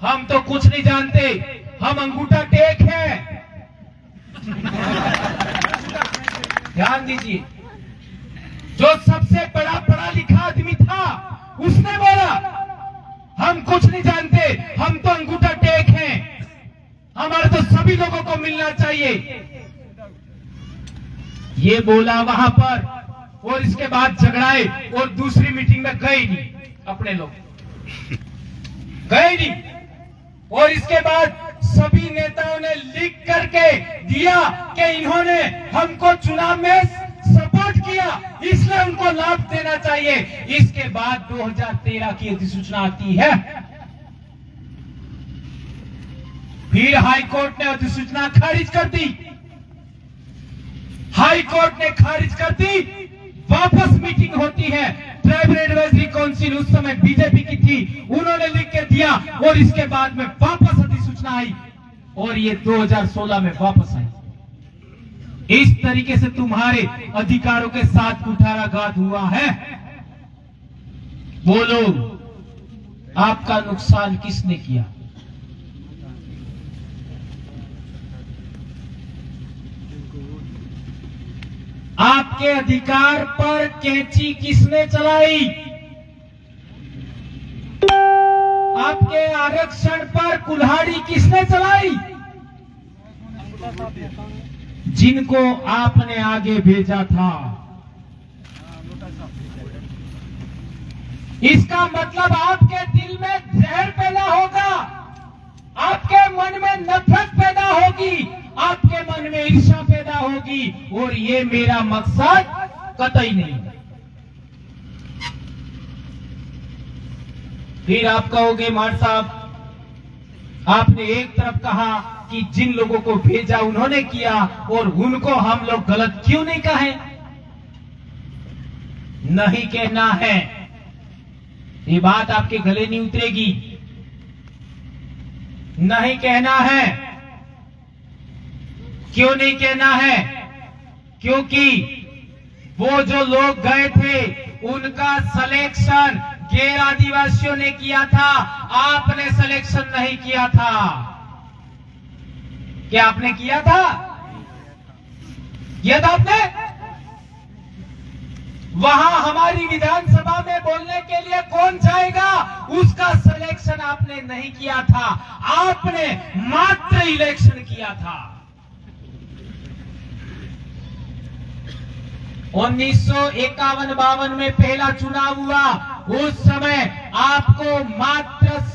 हम तो कुछ नहीं जानते, हम अंगूठा टेक हैं। ध्यान दीजिए, जो सबसे बड़ा पढ़ा लिखा आदमी था उसने बोला हम कुछ नहीं जानते, हम तो अंगूठा टेक हैं, हमारे तो सभी लोगों को मिलना चाहिए। ये बोला वहां पर और इसके बाद झगड़ाए और दूसरी मीटिंग में गए नहीं। अपने लोग गए नहीं और इसके बाद सभी नेताओं ने लिख करके दिया कि इन्होंने हमको चुनाव में सपोर्ट किया इसलिए उनको लाभ देना चाहिए। इसके बाद 2013 की अधिसूचना आती है। फिर हाई कोर्ट ने अधिसूचना खारिज कर दी। हाई कोर्ट ने खारिज कर दी। वापस मीटिंग होती है। ट्राइबल एडवाइजरी काउंसिल उस समय बीजेपी की थी, उन्होंने लिख के दिया और इसके बाद में वापस अधिसूचना आई और ये 2016 में वापस आई। इस तरीके से तुम्हारे अधिकारों के साथ कुठाराघात हुआ है। बोलो आपका नुकसान किसने किया? आपके अधिकार पर कैंची किसने चलाई? आपके आरक्षण पर कुल्हाड़ी किसने चलाई? जिनको आपने आगे भेजा था। इसका मतलब आपके दिल में जहर पैदा होगा, आपके मन में नफरत पैदा होगी, आपके मन में ईर्ष्या पैदा होगी, और ये मेरा मकसद कतई नहीं। फिर आप कहोगे मार साहब, आपने एक तरफ कहा कि जिन लोगों को भेजा उन्होंने किया और उनको हम लोग गलत क्यों नहीं कहें? नहीं कहना है, ये बात आपके गले नहीं उतरेगी। नहीं कहना है। क्यों नहीं कहना है? क्योंकि वो जो लोग गए थे उनका सिलेक्शन गैर आदिवासियों ने किया था, आपने सिलेक्शन नहीं किया था। क्या आपने किया था? किया था आपने? वहां हमारी विधानसभा में बोलने के लिए कौन जाएगा? उसका सिलेक्शन आपने नहीं किया था, आपने मात्र इलेक्शन किया था। 1951-52 में पहला चुनाव हुआ, उस समय आपको मात्र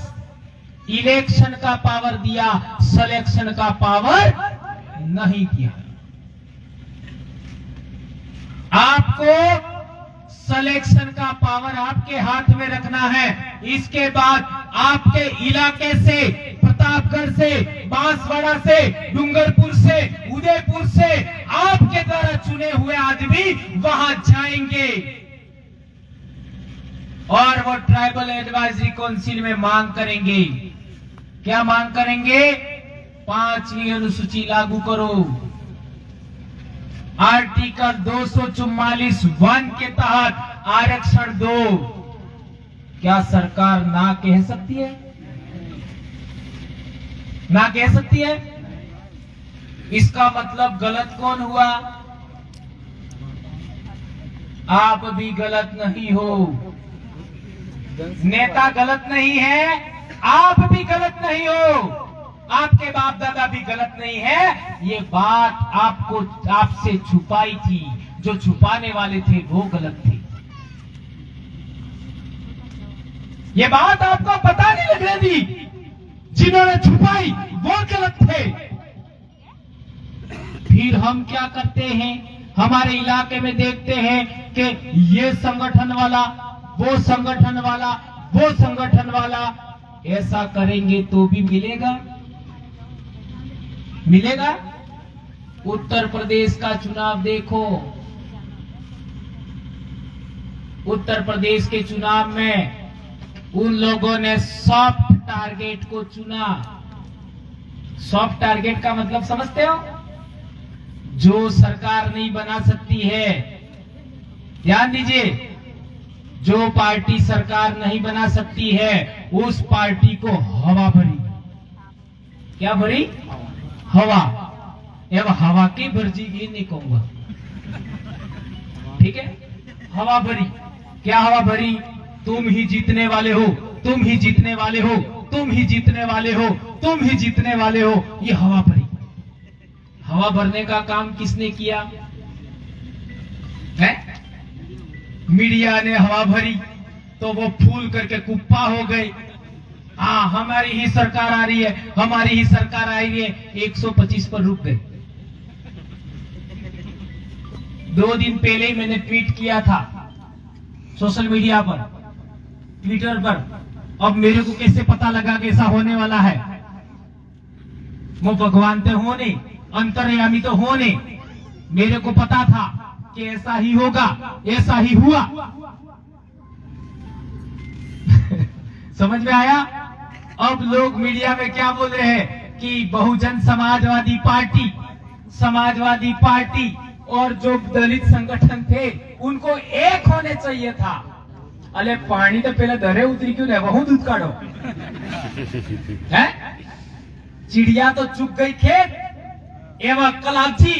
इलेक्शन का पावर दिया, सिलेक्शन का पावर नहीं दिया। आपको सिलेक्शन का पावर आपके हाथ में रखना है। इसके बाद आपके इलाके से, प्रतापगढ़ से, बांसवाड़ा से, डूंगरपुर से, उदयपुर से आपके द्वारा चुने हुए आदमी वहां जाएंगे और वो ट्राइबल एडवाइजरी काउंसिल में मांग करेंगे। क्या मांग करेंगे? 5वीं अनुसूची लागू करो। आर्टिकल 244(1) के तहत आरक्षण दो। क्या सरकार ना कह सकती है? ना कह सकती है? इसका मतलब गलत कौन हुआ? आप भी गलत नहीं हो, नेता गलत नहीं है, आप भी गलत नहीं हो, आपके बाप दादा भी गलत नहीं है। ये बात आपको आपसे छुपाई थी, जो छुपाने वाले थे वो गलत थे। ये बात आपको पता नहीं लग रही थी, जिन्होंने छुपाई वो गलत थे। फिर हम क्या करते हैं? हमारे इलाके में देखते हैं कि ये संगठन वाला, वो संगठन वाला, वो संगठन वाला, ऐसा करेंगे तो भी मिलेगा? मिलेगा? उत्तर प्रदेश का चुनाव देखो। उत्तर प्रदेश के चुनाव में उन लोगों ने सॉफ्ट टारगेट को चुना। सॉफ्ट टारगेट का मतलब समझते हो? जो सरकार नहीं बना सकती है, ध्यान दीजिए, जो पार्टी सरकार नहीं बना सकती है उस पार्टी को हवा भरी। क्या भरी? हवा। एवं हवा की भर्जी ये नहीं कहूंगा, ठीक है? हवा भरी। क्या हवा भरी? तुम ही जीतने वाले हो, तुम ही जीतने वाले हो, तुम ही जीतने वाले हो, तुम ही जीतने वाले हो। ये हवा भरी। हवा भरने का काम किसने किया है? मीडिया ने हवा भरी तो वो फूल करके कुप्पा हो गए। हाँ, हमारी ही सरकार आ रही है, हमारी ही सरकार आ रही है। 125 पर रुक गए। 2 दिन पहले ही मैंने ट्वीट किया था सोशल मीडिया पर, ट्विटर पर। अब मेरे को कैसे पता लगा कि ऐसा होने वाला है? वो भगवान तो हो नहीं, अंतर्यामी तो हो नहीं, मेरे को पता था कि ऐसा ही होगा, ऐसा ही हुआ। समझ में आया? अब लोग मीडिया में क्या बोल रहे हैं कि बहुजन समाजवादी पार्टी और जो दलित संगठन थे उनको एक होने चाहिए था। अरे पानी तो पहले दरे उतरी क्यों नहीं? वह दूध काढ़ो है? चिड़िया तो चुग गई खेत एवं कलाची।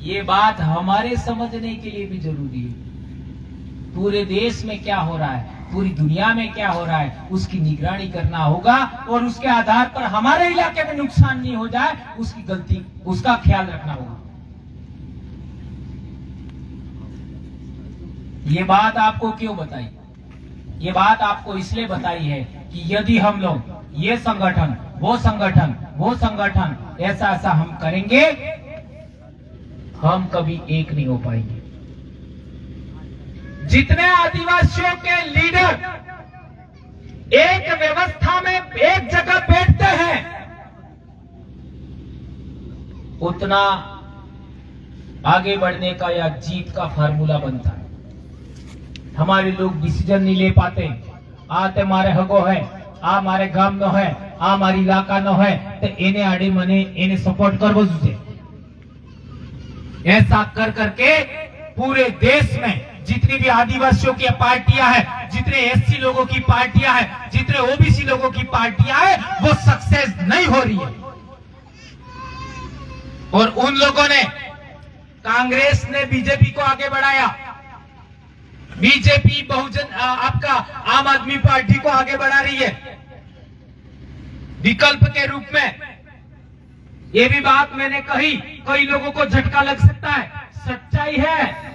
ये बात हमारे समझने के लिए भी जरूरी है। पूरे देश में क्या हो रहा है? पूरी दुनिया में क्या हो रहा है उसकी निगरानी करना होगा, और उसके आधार पर हमारे इलाके में नुकसान नहीं हो जाए उसकी गलती उसका ख्याल रखना होगा। ये बात आपको क्यों बताई? ये बात आपको इसलिए बताई है कि यदि हम लोग ये संगठन वो संगठन ऐसा ऐसा हम करेंगे, हम कभी एक नहीं हो पाएंगे। जितने आदिवासियों के लीडर एक व्यवस्था में एक जगह बैठते हैं, उतना आगे बढ़ने का या जीत का फार्मूला बनता है। हमारे लोग डिसीजन नहीं ले पाते। आते मारे हगो है, आ मारे गाम नो है, आ मारी इलाका नो है, तो इन्हें आड़े मने इन्हें सपोर्ट करवो जुजे। ऐसा कर करके पूरे देश में जितनी भी आदिवासियों की पार्टियां हैं, जितने एससी लोगों की पार्टियां हैं, जितने ओबीसी लोगों की पार्टियां हैं, वो सक्सेस नहीं हो रही है। और उन लोगों ने, कांग्रेस ने बीजेपी को आगे बढ़ाया, बीजेपी बहुजन आपका आम आदमी पार्टी को आगे बढ़ा रही है विकल्प के रूप में। ये भी बात मैंने कही, कई लोगों को झटका लग सकता है, सच्चाई है।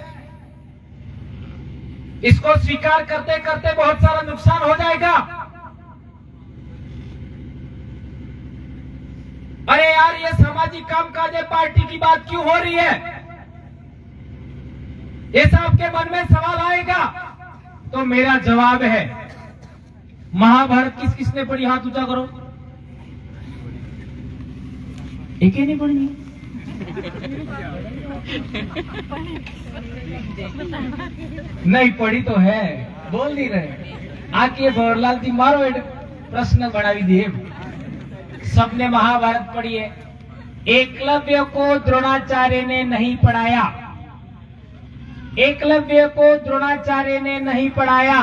इसको स्वीकार करते करते बहुत सारा नुकसान हो जाएगा। अरे यार, ये सामाजिक कामकाज पार्टी की बात क्यों हो रही है, ऐसा आपके मन में सवाल आएगा। तो मेरा जवाब है, महाभारत किस किसने पढ़ी? हाथ ऊंचा करो। एक ही नहीं पढ़ी? नहीं पढ़ी तो है, बोल नहीं रहे। आके भवरलाल जी मारो एक प्रश्न बढ़ावी दिए। सबने महाभारत पढ़ी है। एकलव्य को द्रोणाचार्य ने नहीं पढ़ाया, एकलव्य को द्रोणाचार्य ने नहीं पढ़ाया।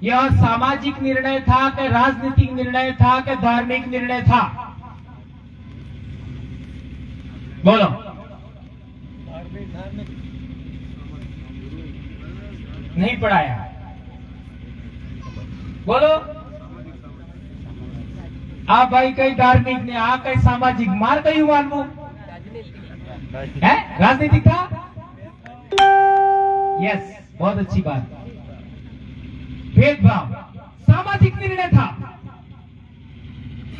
यह सामाजिक निर्णय था कि राजनीतिक निर्णय था कि धार्मिक निर्णय था? बोलो। नहीं पढ़ाया, बोलो। आप भाई कई धार्मिक ने, आ कई सामाजिक, मार कई मानवो है, राजनीतिक था। यस, बहुत अच्छी बात। भेदभाव सामाजिक निर्णय था।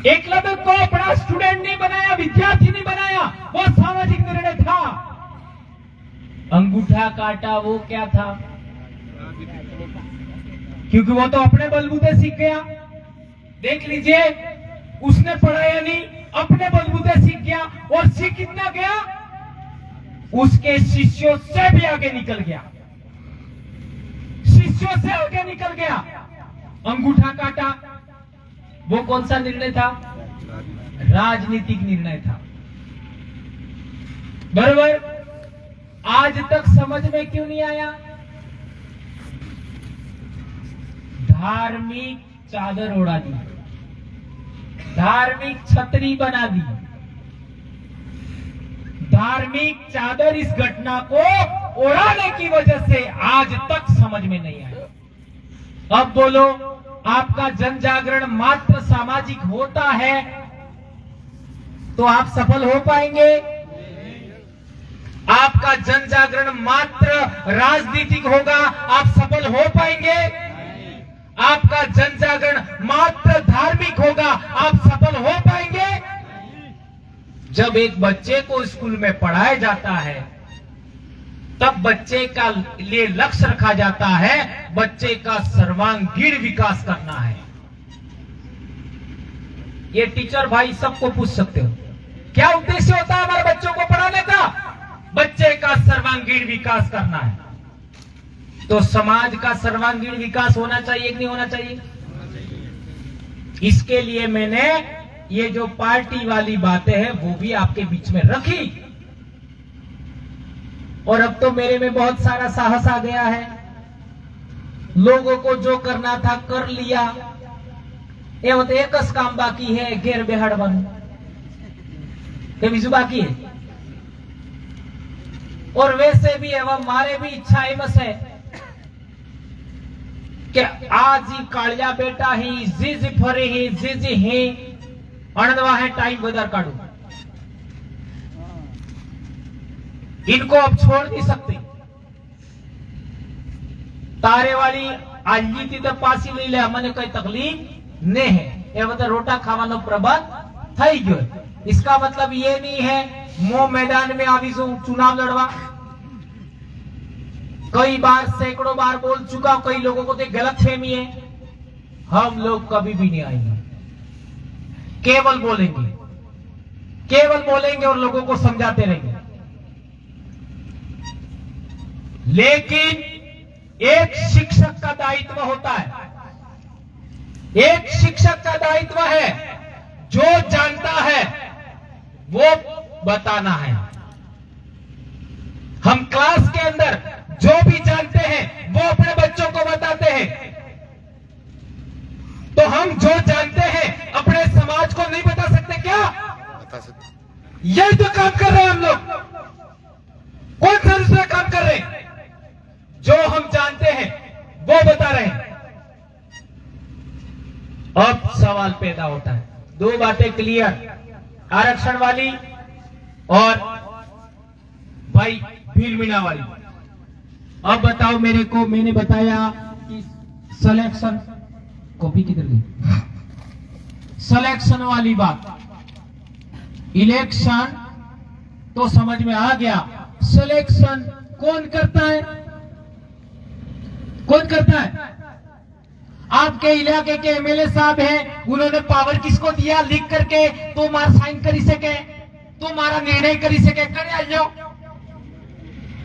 एकलव्य को बड़ा स्टूडेंट नहीं बनाया, विद्यार्थी नहीं बनाया, वो सामाजिक निर्णय था। अंगूठा काटा वो क्या था? क्योंकि वो तो अपने बलबूते सीख गया। देख लीजिए, उसने पढ़ाया नहीं, अपने बलबूते सीख गया। और सीख कितना गया? उसके शिष्यों से भी आगे निकल गया, शिष्यों से आगे निकल गया। अंगूठा काटा वो कौन सा निर्णय था? राजनीतिक निर्णय था। बराबर। आज तक समझ में क्यों नहीं आया? धार्मिक चादर ओढ़ा दी, धार्मिक छतरी बना दी। धार्मिक चादर इस घटना को ओढ़ाने की वजह से आज तक समझ में नहीं आया। अब बोलो, आपका जन जागरण मात्र सामाजिक होता है तो आप सफल हो पाएंगे? आपका जन जागरण मात्र राजनीतिक होगा, आप सफल हो पाएंगे? आपका जन जागरण मात्र धार्मिक होगा, आप सफल हो पाएंगे? जब एक बच्चे को स्कूल में पढ़ाया जाता है, तब बच्चे का लिए लक्ष्य रखा जाता है, बच्चे का सर्वांगीण विकास करना है। ये टीचर भाई सबको पूछ सकते हो, क्या उद्देश्य होता है हमारे बच्चों को पढ़ाने का? बच्चे का सर्वांगीण विकास करना है। तो समाज का सर्वांगीण विकास होना चाहिए कि नहीं होना चाहिए? इसके लिए मैंने ये जो पार्टी वाली बातें हैं वो भी आपके बीच में रखी। और अब तो मेरे में बहुत सारा साहस आ गया है। लोगों को जो करना था कर लिया। ये तो एक काम बाकी है, घेर बेहड़ बन के बीजू बाकी है। और वैसे भी है, वह मारे भी इच्छा है बस है કે આજી કાળિયા બેટા હી જીજ ફરે હી જીજ હી અણદવા है टाइम बदर काटू इनको अब छोड़ नहीं सकते तारे वाली आजी थी तो पासी ले ले हमने कोई तकलीफ नहीं है ये मतलब रोटा खावानो प्रबंध થઈ ગયો इसका मतलब ये नहीं है मो मैदान में आवीसु चुनाव लड़वा कई बार सैकड़ों बार बोल चुका हूं कई लोगों को तो गलत फहमी है हम लोग कभी भी नहीं आएंगे केवल बोलेंगे और लोगों को समझाते रहेंगे लेकिन एक शिक्षक का दायित्व होता है एक शिक्षक का दायित्व है जो जानता है वो बताना है हम क्लास के अंदर जो भी जानते हैं वो अपने बच्चों को बताते हैं तो हम जो जानते हैं अपने समाज को नहीं बता सकते क्या बता सकते यही तो काम कर रहे हैं हम लोग कौन सा दूसरा काम कर रहे हैं जो हम जानते हैं वो बता रहे हैं अब सवाल पैदा होता है दो बातें क्लियर आरक्षण वाली और भाई भील मीणा वाली अब बताओ मेरे को मैंने बताया कि सिलेक्शन कॉपी किधर गई सिलेक्शन वाली बात इलेक्शन तो समझ में आ गया सिलेक्शन कौन करता है आपके इलाके के एमएलए साहब हैं उन्होंने पावर किसको दिया लिख करके तुम्हारा साइन करी सके तुम्हारा निर्णय करी सके करे आ जाओ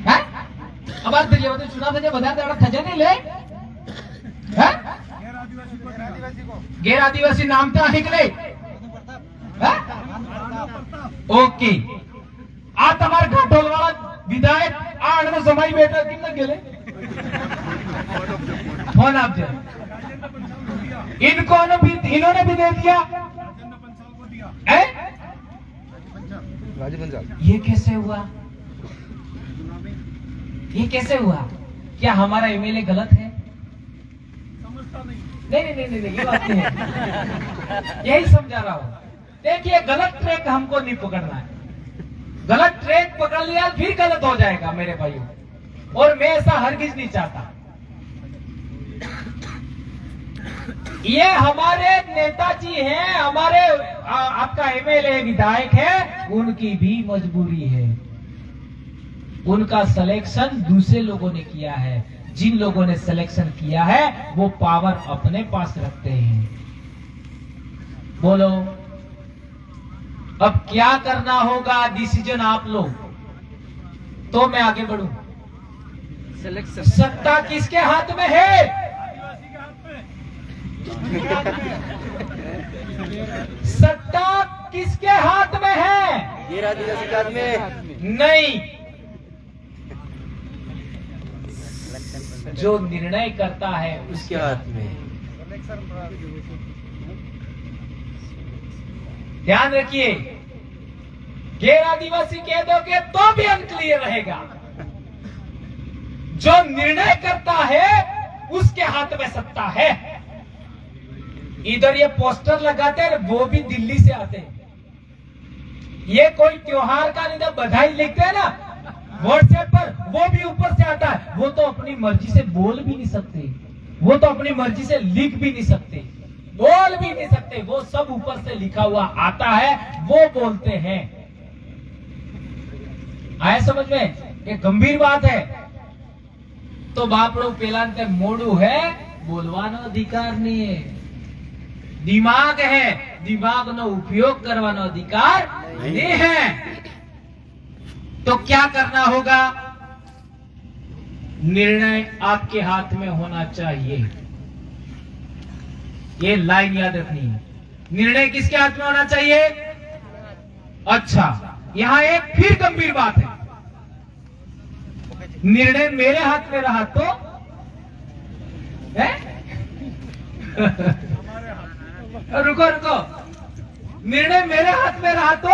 हैं अब आज ये तो चुनाव से बता दे थजे नहीं ले हैं गैर आदिवासी नाम था निकले ओके आ તમાર ઘાટોલ વાળા વિધાયક આ અણનો સમય બેઠા કેમ गेले फोन आप दे इन्होंने भी दे दिया ये कैसे हुआ क्या हमारा एमएलए गलत है नहीं ये बात नहीं है यही समझा रहा हूं देखिए गलत ट्रैक हमको नहीं पकड़ना है गलत ट्रैक पकड़ लिया फिर गलत हो जाएगा मेरे भाइयों और मैं ऐसा हरगिज नहीं चाहता ये हमारे नेताजी हैं हमारे आपका एमएलए विधायक है उनकी भी मजबूरी है उनका सिलेक्शन दूसरे लोगों ने किया है जिन लोगों ने सिलेक्शन किया है वो पावर अपने पास रखते हैं बोलो अब क्या करना होगा डिसीजन आप लो तो मैं आगे बढ़ूं सिलेक्शन सत्ता किसके हाथ में है सत्ता किसके हाथ में है गैर आदिवासी के हाथ में नहीं जो निर्णय करता है उसके हाथ में ध्यान रखिए गैर आदिवासी कह दोगे तो भी अनक्लियर रहेगा जो निर्णय करता है उसके हाथ में सत्ता है इधर ये पोस्टर लगाते हैं वो भी दिल्ली से आते हैं ये कोई त्योहार का नहीं बधाई लिखते हैं ना व्हाट्सएप पर वो भी ऊपर से आता है वो तो अपनी मर्जी से बोल भी नहीं सकते वो तो अपनी मर्जी से लिख भी नहीं सकते बोल भी नहीं सकते वो सब ऊपर से लिखा हुआ आता है वो बोलते हैं आया समझ में ये गंभीर बात है तो बापड़ो पेला मोड़ू है बोलवानो अधिकार नहीं है दिमाग है दिमाग नो उपयोग करवानो अधिकार नहीं है तो क्या करना होगा निर्णय आपके हाथ में होना चाहिए ये लाइन याद रखनी है निर्णय किसके हाथ में होना चाहिए अच्छा यहां एक फिर गंभीर बात है निर्णय मेरे हाथ में रहा तो है? रुको निर्णय मेरे हाथ में रहा तो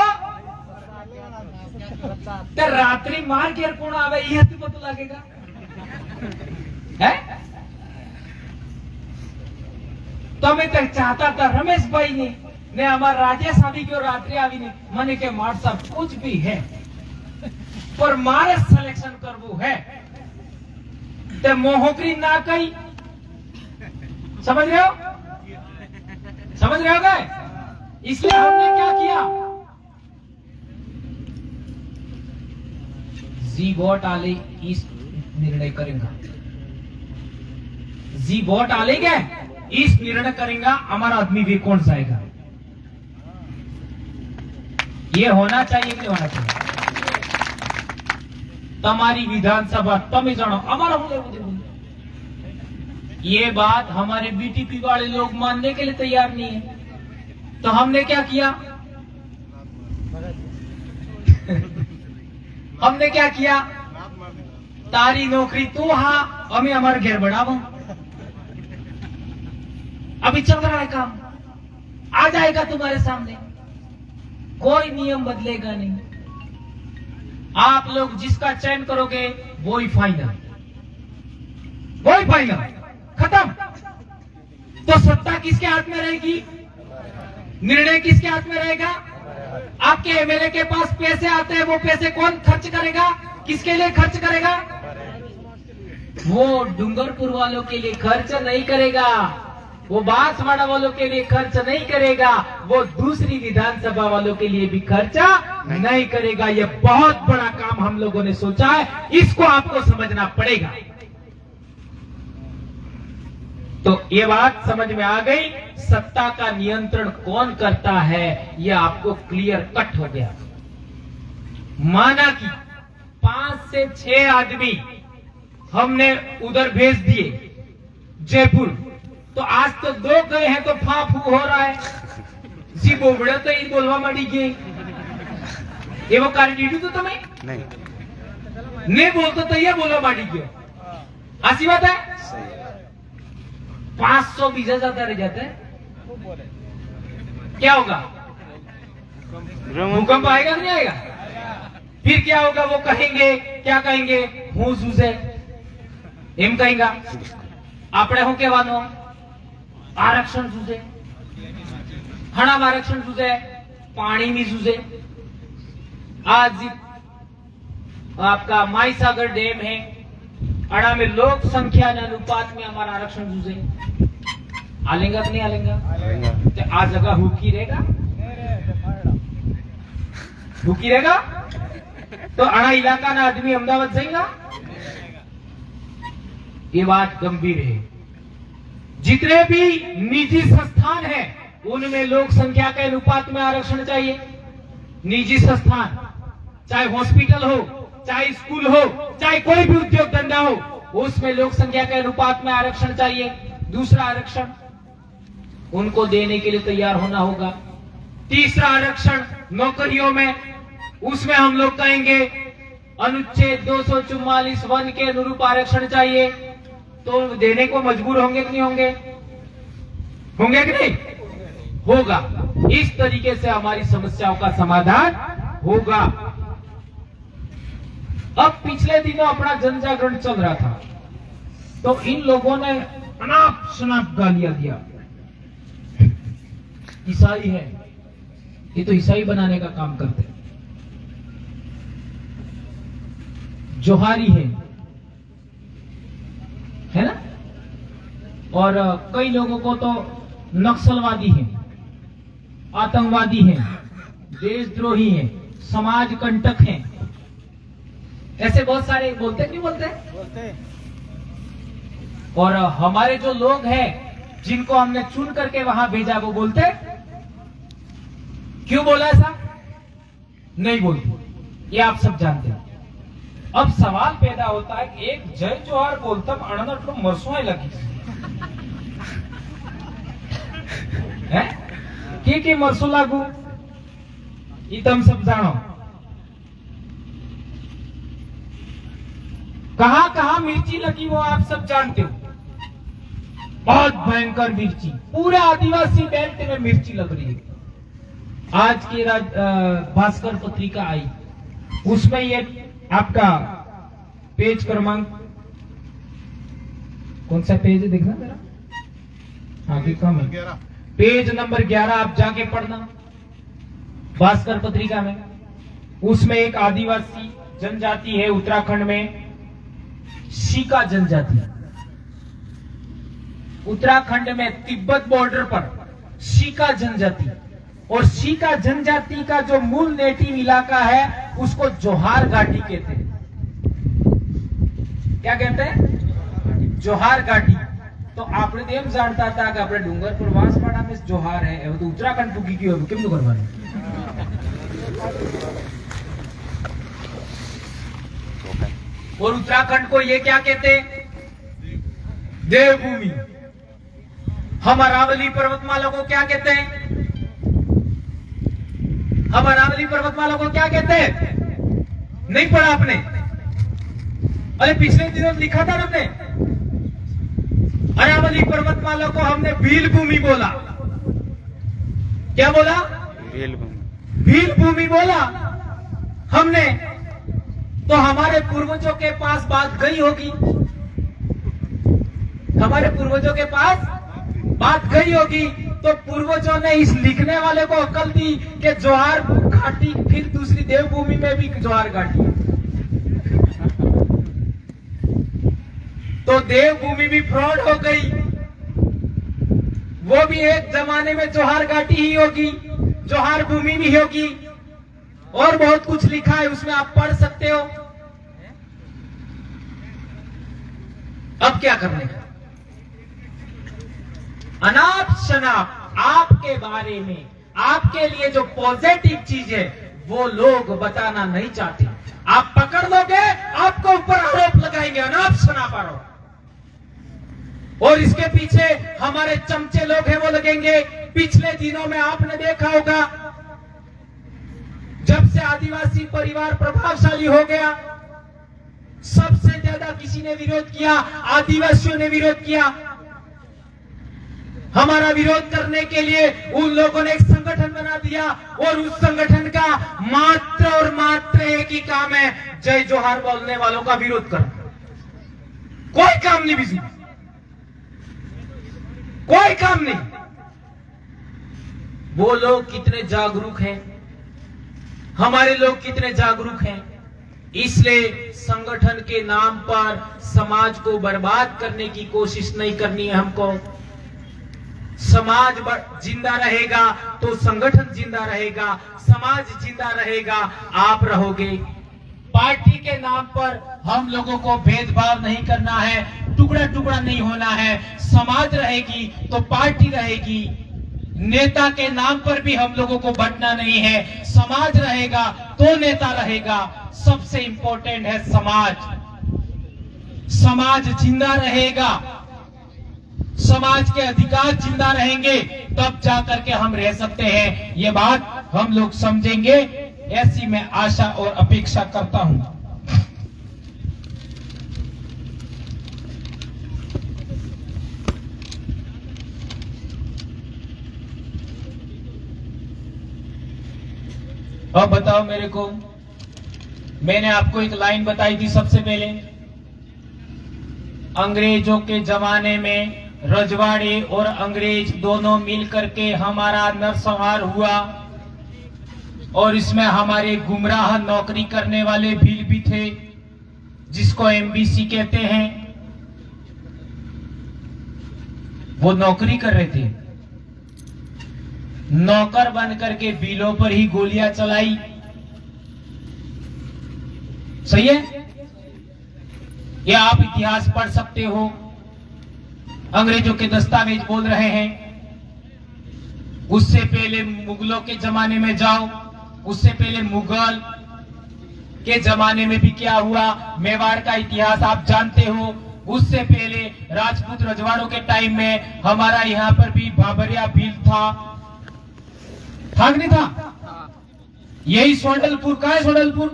रात्रि मार के कौन आवे ये तो पता लगेगा है તમે તો ચાહતા હતા રમેશભાઈ ને અમારા રાજેશ આવી ગયો રાત્રે આવીને મને કે માર સાહેબ कुछ भी है पर मारे सिलेक्शन करवू है ते मोहकरी ना कही समझ रहे हो गए इसलिए हमने क्या किया जी वोट आले इस निर्णय करेंगे जी वोट आले गए इस निर्णय करेंगे हमारा आदमी भी कौन जाएगा ये होना चाहिए कि नहीं होना चाहिए तुम्हारी विधानसभा તમે જાણો અમારા ये बात हमारे बीटीपी वाले लोग मानने के लिए तैयार नहीं है तो हमने क्या किया तारी नौकरी तू हाँ हमें हमारे घर बढ़ावा अभी चल रहा है काम आ जाएगा तुम्हारे सामने कोई नियम बदलेगा नहीं आप लोग जिसका चयन करोगे वही फाइनल खत्म तो सत्ता किसके हाथ में रहेगी निर्णय किसके हाथ में रहेगा आपके एमएलए के पास पैसे आते हैं वो पैसे कौन खर्च करेगा किसके लिए खर्च करेगा वो डूंगरपुर वालों के लिए खर्च नहीं करेगा वो बांसवाड़ा वालों के लिए खर्च नहीं करेगा वो दूसरी विधानसभा वालों के लिए भी खर्चा नहीं करेगा ये बहुत बड़ा काम हम लोगों ने सोचा है इसको आपको समझना पड़ेगा तो ये बात समझ में आ गई सत्ता का नियंत्रण कौन करता है ये आपको क्लियर कट हो गया माना कि 5 से 6 आदमी हमने उधर भेज दिए जयपुर तो आज तो 2 गए हैं तो फाफू हो रहा है जी बोबड़े तो ये बोलवा मड़ी गए ये वो कार्य डीडू तो तुम्हें नहीं बोलते तो ये बोलवा मड़ी गयो ऐसी बात है 500 बीजा ज्यादा रह जाता है क्या होगा भूकंप आएगा नहीं आएगा फिर क्या होगा वो कहेंगे क्या कहेंगे हूं जूझे एम कहेगा આપણે શું કહેવાનું आरक्षण जूझे हणाम आरक्षण जूझे पानी में जूझे आज आपका माईसागर डैम है अड़ा में लोक संख्या के अनुपात में हमारा आरक्षण जूझे आलेगा कि नहीं आलेगा तो आ जगह हुकी रहेगा तो अड़ा इलाका ना आदमी अहमदाबाद जाएगा ये बात गंभीर है जितने भी निजी संस्थान हैं उनमें लोक संख्या के अनुपात में आरक्षण चाहिए निजी संस्थान चाहे हॉस्पिटल हो चाहे स्कूल हो चाहे कोई भी उद्योग धंधा हो उसमें लोक संख्या के अनुपात में आरक्षण चाहिए दूसरा आरक्षण उनको देने के लिए तैयार होना होगा तीसरा आरक्षण नौकरियों में उसमें हम लोग कहेंगे अनुच्छेद 244 वन के अनुरूप आरक्षण चाहिए तो देने को मजबूर होंगे कि नहीं होंगे कि नहीं होगा इस तरीके से हमारी समस्याओं का समाधान होगा अब पिछले दिनों अपना जन जागरण चल रहा था तो इन लोगों ने अनाप शनाप गालियां दिया ईसाई है ये तो ईसाई बनाने का काम करते हैं जोहारी है ना और कई लोगों को तो नक्सलवादी हैं आतंकवादी हैं देशद्रोही हैं समाज कंटक हैं ऐसे बहुत सारे बोलते नहीं बोलते और हमारे जो लोग हैं जिनको हमने चुन करके वहां भेजा वो बोलते क्यों बोला ऐसा नहीं बोलते ये आप सब जानते हैं अब सवाल पैदा होता है कि एक जय जोहार बोलता अणनटलो मरसों लगी है के मरसो लागू ये तुम सब जानो कहां कहां मिर्ची लगी वो आप सब जानते हो बहुत भयंकर मिर्ची पूरे आदिवासी बेल्ट में मिर्ची लग रही है आज की भास्कर पत्रिका आई उसमें ये आपका पेज क्रमांक कौन सा पेज है देखना जरा आगे कम है। पेज नंबर 11 आप जाके पढ़ना, भास्कर पत्रिका में। उसमें एक आदिवासी जनजाति है उत्तराखंड में, शीका जनजाति। उत्तराखंड में तिब्बत बॉर्डर पर शीका जनजाति, और शीका जनजाति का जो मूल नेटिव इलाका है उसको जोहार घाटी कहते हैं। क्या कहते हैं? जोहार घाटी। तो आपने तो एम जानता था कि अपने डूंगर पर वांसवाड़ा में जोहार है, वो तो उत्तराखंड पुगी की होगी, किम तो करवानी। और उत्तराखंड को ये क्या कहते हैं? देवभूमि। हम अरावली पर्वतमाला को क्या कहते हैं? हम अरावली पर्वतमाला को क्या कहते हैं? नहीं पढ़ा आपने? अरे पिछले दिनों लिखा था हमने, अरावली पर्वतमाला को हमने भील भूमि बोला। क्या बोला? भील भूमि बोला हमने। तो हमारे पूर्वजों के पास बात गई होगी, हमारे पूर्वजों के पास बात गई होगी। तो पूर्वजों ने इस लिखने वाले को अकल दी कि जोहार घाटी, फिर दूसरी देवभूमि में भी जोहार घाटी। तो देवभूमि भी फ्रॉड हो गई, वो भी एक जमाने में जोहार घाटी ही होगी, जोहार भूमि भी होगी। और बहुत कुछ लिखा है उसमें, आप पढ़ सकते हो। अब क्या करने का? अनाप शनाप आपके बारे में, आपके लिए जो पॉजिटिव चीज है वो लोग बताना नहीं चाहते। आप पकड़ लोगे, आपको ऊपर आरोप लगाएंगे, अनाप शनाप आरोप। और इसके पीछे हमारे चमचे लोग हैं, वो लगेंगे। पिछले दिनों में आपने देखा होगा, जब से आदिवासी परिवार प्रभावशाली हो गया, सबसे ज्यादा किसी ने विरोध किया? आदिवासियों ने विरोध किया। हमारा विरोध करने के लिए उन लोगों ने एक संगठन बना दिया, और उस संगठन का मात्र और मात्र एक ही काम है, जय जोहार बोलने वालों का विरोध करना। कोई काम नहीं बिजू, कोई काम नहीं। वो लोग कितने जागरूक हैं, हमारे लोग कितने जागरूक हैं। इसलिए संगठन के नाम पर समाज को बर्बाद करने की कोशिश नहीं करनी है हमको। समाज जिंदा रहेगा तो संगठन जिंदा रहेगा, समाज जिंदा रहेगा, आप रहोगे। पार्टी के नाम पर हम लोगों को भेदभाव नहीं करना है, टुकड़ा टुकड़ा नहीं होना है। समाज रहेगी तो पार्टी रहेगी। नेता के नाम पर भी हम लोगों को बंटना नहीं है। समाज रहेगा तो नेता रहेगा। सबसे इंपॉर्टेंट है समाज। समाज जिंदा रहेगा, समाज के अधिकार जिंदा रहेंगे, तब जाकर के हम रह सकते हैं। ये बात हम लोग समझेंगे, ऐसी मैं आशा और अपेक्षा करता हूं। अब बताओ मेरे को, मैंने आपको एक लाइन बताई थी सबसे पहले, अंग्रेजों के जमाने में रजवाड़े और अंग्रेज दोनों मिलकर के हमारा नरसंहार हुआ, और इसमें हमारे गुमराह नौकरी करने वाले भील भी थे, जिसको एमबीसी कहते हैं। वो नौकरी कर रहे थे, नौकर बन करके भीलों पर ही गोलियां चलाई। सही है? ये आप इतिहास पढ़ सकते हो, अंग्रेजों के दस्तावेज बोल रहे हैं। उससे पहले मुगलों के जमाने में जाओ, उससे पहले मुगल के जमाने में भी क्या हुआ, मेवाड़ का इतिहास आप जानते हो। उससे पहले राजपूत रजवाड़ों के टाइम में हमारा यहाँ पर भी भाबरिया भील था कि नहीं था? यही सोडलपुर का है, सोडलपुर,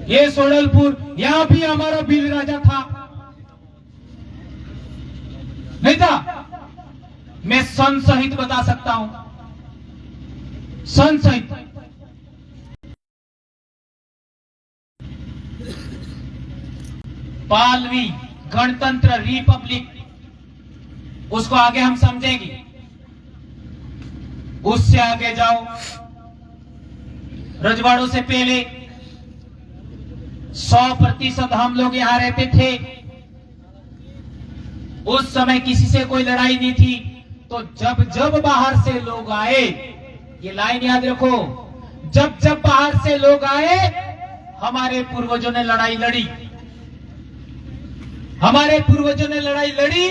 ये सोडलपुर, यहां भी हमारा भील राजा था, नहीं था? मैं सन सहित बता सकता हूं, सन सहित। पालवी गणतंत्र रिपब्लिक उसको आगे हम समझेंगे। उससे आगे जाओ, रजवाड़ों से पहले 100% हम लोग यहां रहते थे। उस समय किसी से कोई लड़ाई नहीं थी। तो जब जब बाहर से लोग आए, ये लाइन याद रखो, जब जब बाहर से लोग आए हमारे पूर्वजों ने लड़ाई लड़ी, हमारे पूर्वजों ने लड़ाई लड़ी,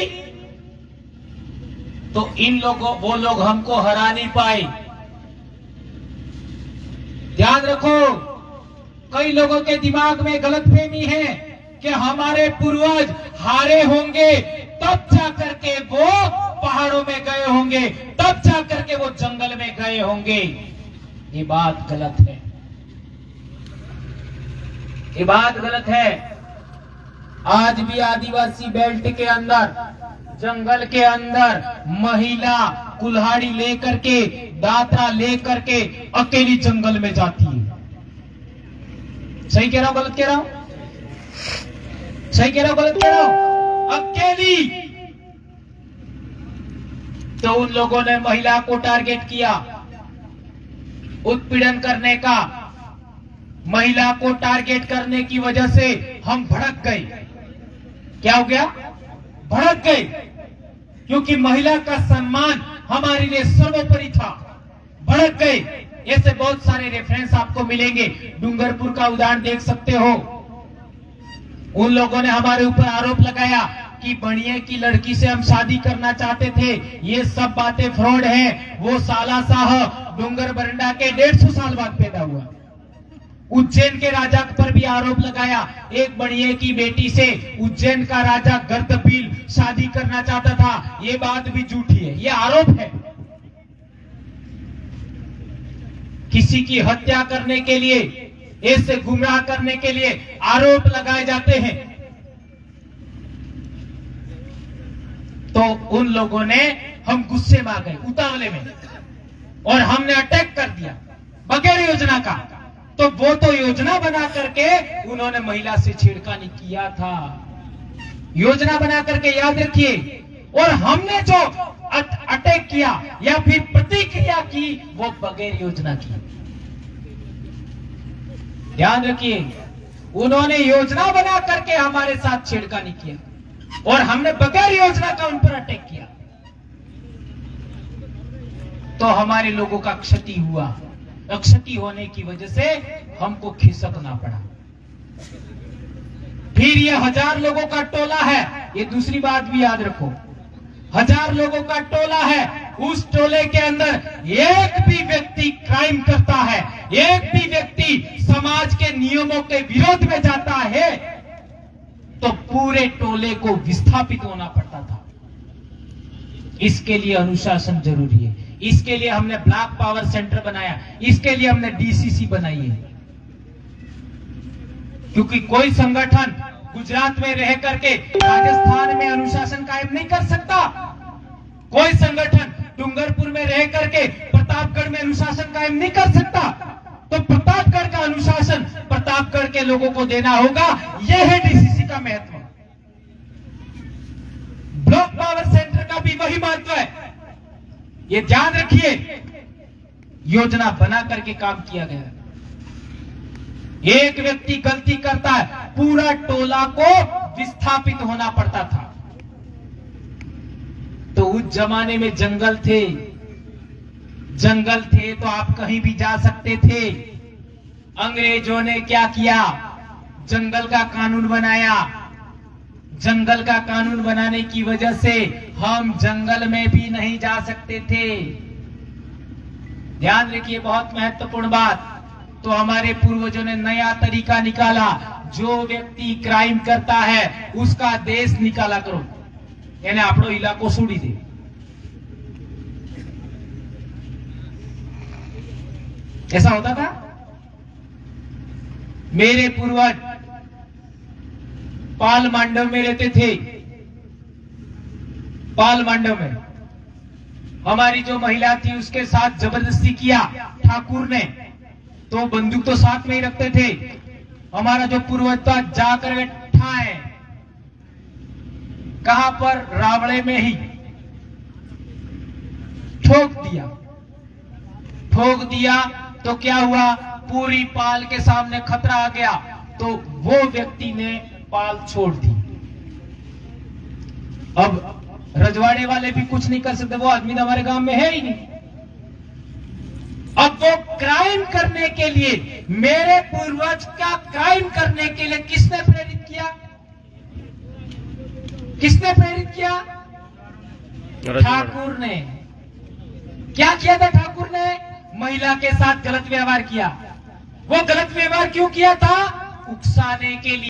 तो इन लोगों, वो लोग हमको हरा नहीं पाए। ध्यान रखो, कई लोगों के दिमाग में गलतफहमी है कि हमारे पूर्वज हारे होंगे तब जाकर के वो पहाड़ों में गए होंगे, तब जाकर के वो जंगल में गए होंगे। ये बात गलत है, ये बात गलत है। आज भी आदिवासी बेल्ट के अंदर, जंगल के अंदर महिला कुल्हाड़ी लेकर के, दातरा लेकर के अकेली जंगल में जाती है। सही कह रहा हूं, गलत कह रहा हूं? सही कह रहा हूं, गलत कह रहा हूं? अकेली। तो उन लोगों ने महिला को टारगेट किया उत्पीड़न करने का। महिला को टारगेट करने की वजह से हम भड़क गए। क्या हो गया? भड़क गए, क्योंकि महिला का सम्मान हमारे लिए सर्वोपरि था। भड़क गए। ऐसे बहुत सारे रेफरेंस आपको मिलेंगे। डूंगरपुर का उदाहरण देख सकते हो। उन लोगों ने हमारे ऊपर आरोप लगाया कि बनिए की लड़की से हम शादी करना चाहते थे। ये सब बातें फ्रॉड हैं। वो साला साह डूंगर बरंडा के 150 साल बाद पैदा हुआ। उज्जैन के राजा पर भी आरोप लगाया, एक बनिए की बेटी से उज्जैन का राजा गर्दभील शादी करना चाहता था। ये बात भी झूठी है, ये आरोप है। किसी की हत्या करने के लिए, ऐसे गुमराह करने के लिए आरोप लगाए जाते हैं। तो उन लोगों ने, हम गुस्से में आ गए उतावले में, और हमने अटैक कर दिया बगैर योजना का। तो वो तो योजना बना करके उन्होंने महिला से छेड़खानी किया था, योजना बना करके, याद रखिए। और हमने जो अटैक किया या फिर प्रतिक्रिया की, वो बगैर योजना की। ध्यान रखिए, उन्होंने योजना बना करके हमारे साथ छेड़खानी किया और हमने बगैर योजना का उन पर अटैक किया। तो हमारे लोगों का क्षति हुआ। क्षति होने की वजह से हमको खिसकना पड़ा। फिर ये 1000 लोगों का टोला है, ये दूसरी बात भी याद रखो। 1000 लोगों का टोला है। उस टोले के अंदर एक भी व्यक्ति क्राइम करता है, एक भी व्यक्ति समाज के नियमों के विरोध में जाता है, तो पूरे टोले को विस्थापित होना पड़ता था। इसके लिए अनुशासन जरूरी है। इसके लिए हमने ब्लॉक पावर सेंटर बनाया, इसके लिए हमने डीसीसी बनाई है। क्योंकि कोई संगठन गुजरात में रह करके राजस्थान में अनुशासन कायम नहीं कर सकता। कोई संगठन डूंगरपुर में रह करके प्रतापगढ़ में अनुशासन कायम नहीं कर सकता। तो प्रतापगढ़ का अनुशासन प्रतापगढ़ के लोगों को देना होगा। यह है डीसीसी का महत्व। ब्लॉक पावर सेंटर का भी वही महत्व है। ये ध्यान रखिए, योजना बना करके काम किया गया। एक व्यक्ति गलती करता है, पूरा टोला को विस्थापित होना पड़ता था। तो उस जमाने में जंगल थे, जंगल थे तो आप कहीं भी जा सकते थे। अंग्रेजों ने क्या किया? जंगल का कानून बनाया। जंगल का कानून बनाने की वजह से हम जंगल में भी नहीं जा सकते थे। ध्यान रखिए, बहुत महत्वपूर्ण बात। तो हमारे पूर्वजों ने नया तरीका निकाला, जो व्यक्ति क्राइम करता है उसका देश निकाला करो, यानी आपनो इलाको छोड़ी दे। ऐसा होता था। मेरे पूर्वज पाल मांडव में रहते थे। पाल मांडव में हमारी जो महिला थी उसके साथ जबरदस्ती किया ठाकुर ने, तो बंदूक तो साथ में ही रखते थे। हमारा जो पूर्वज था जाकर बैठा है, कहां पर? रावड़े में ही। ठोक दिया तो क्या हुआ, पूरी पाल के सामने खतरा आ गया, तो वो व्यक्ति ने पाल छोड़ दी। अब रजवाड़े वाले भी कुछ नहीं कर सकते, वो आदमी तो हमारे गांव में है ही नहीं। अब वो क्राइम करने के लिए, मेरे पूर्वज का क्राइम करने के लिए किसने प्रेरित किया? किसने प्रेरित किया? ठाकुर ने। क्या किया था ठाकुर ने? महिला के साथ गलत व्यवहार किया। वो गलत व्यवहार क्यों किया था? उकसाने के लिए।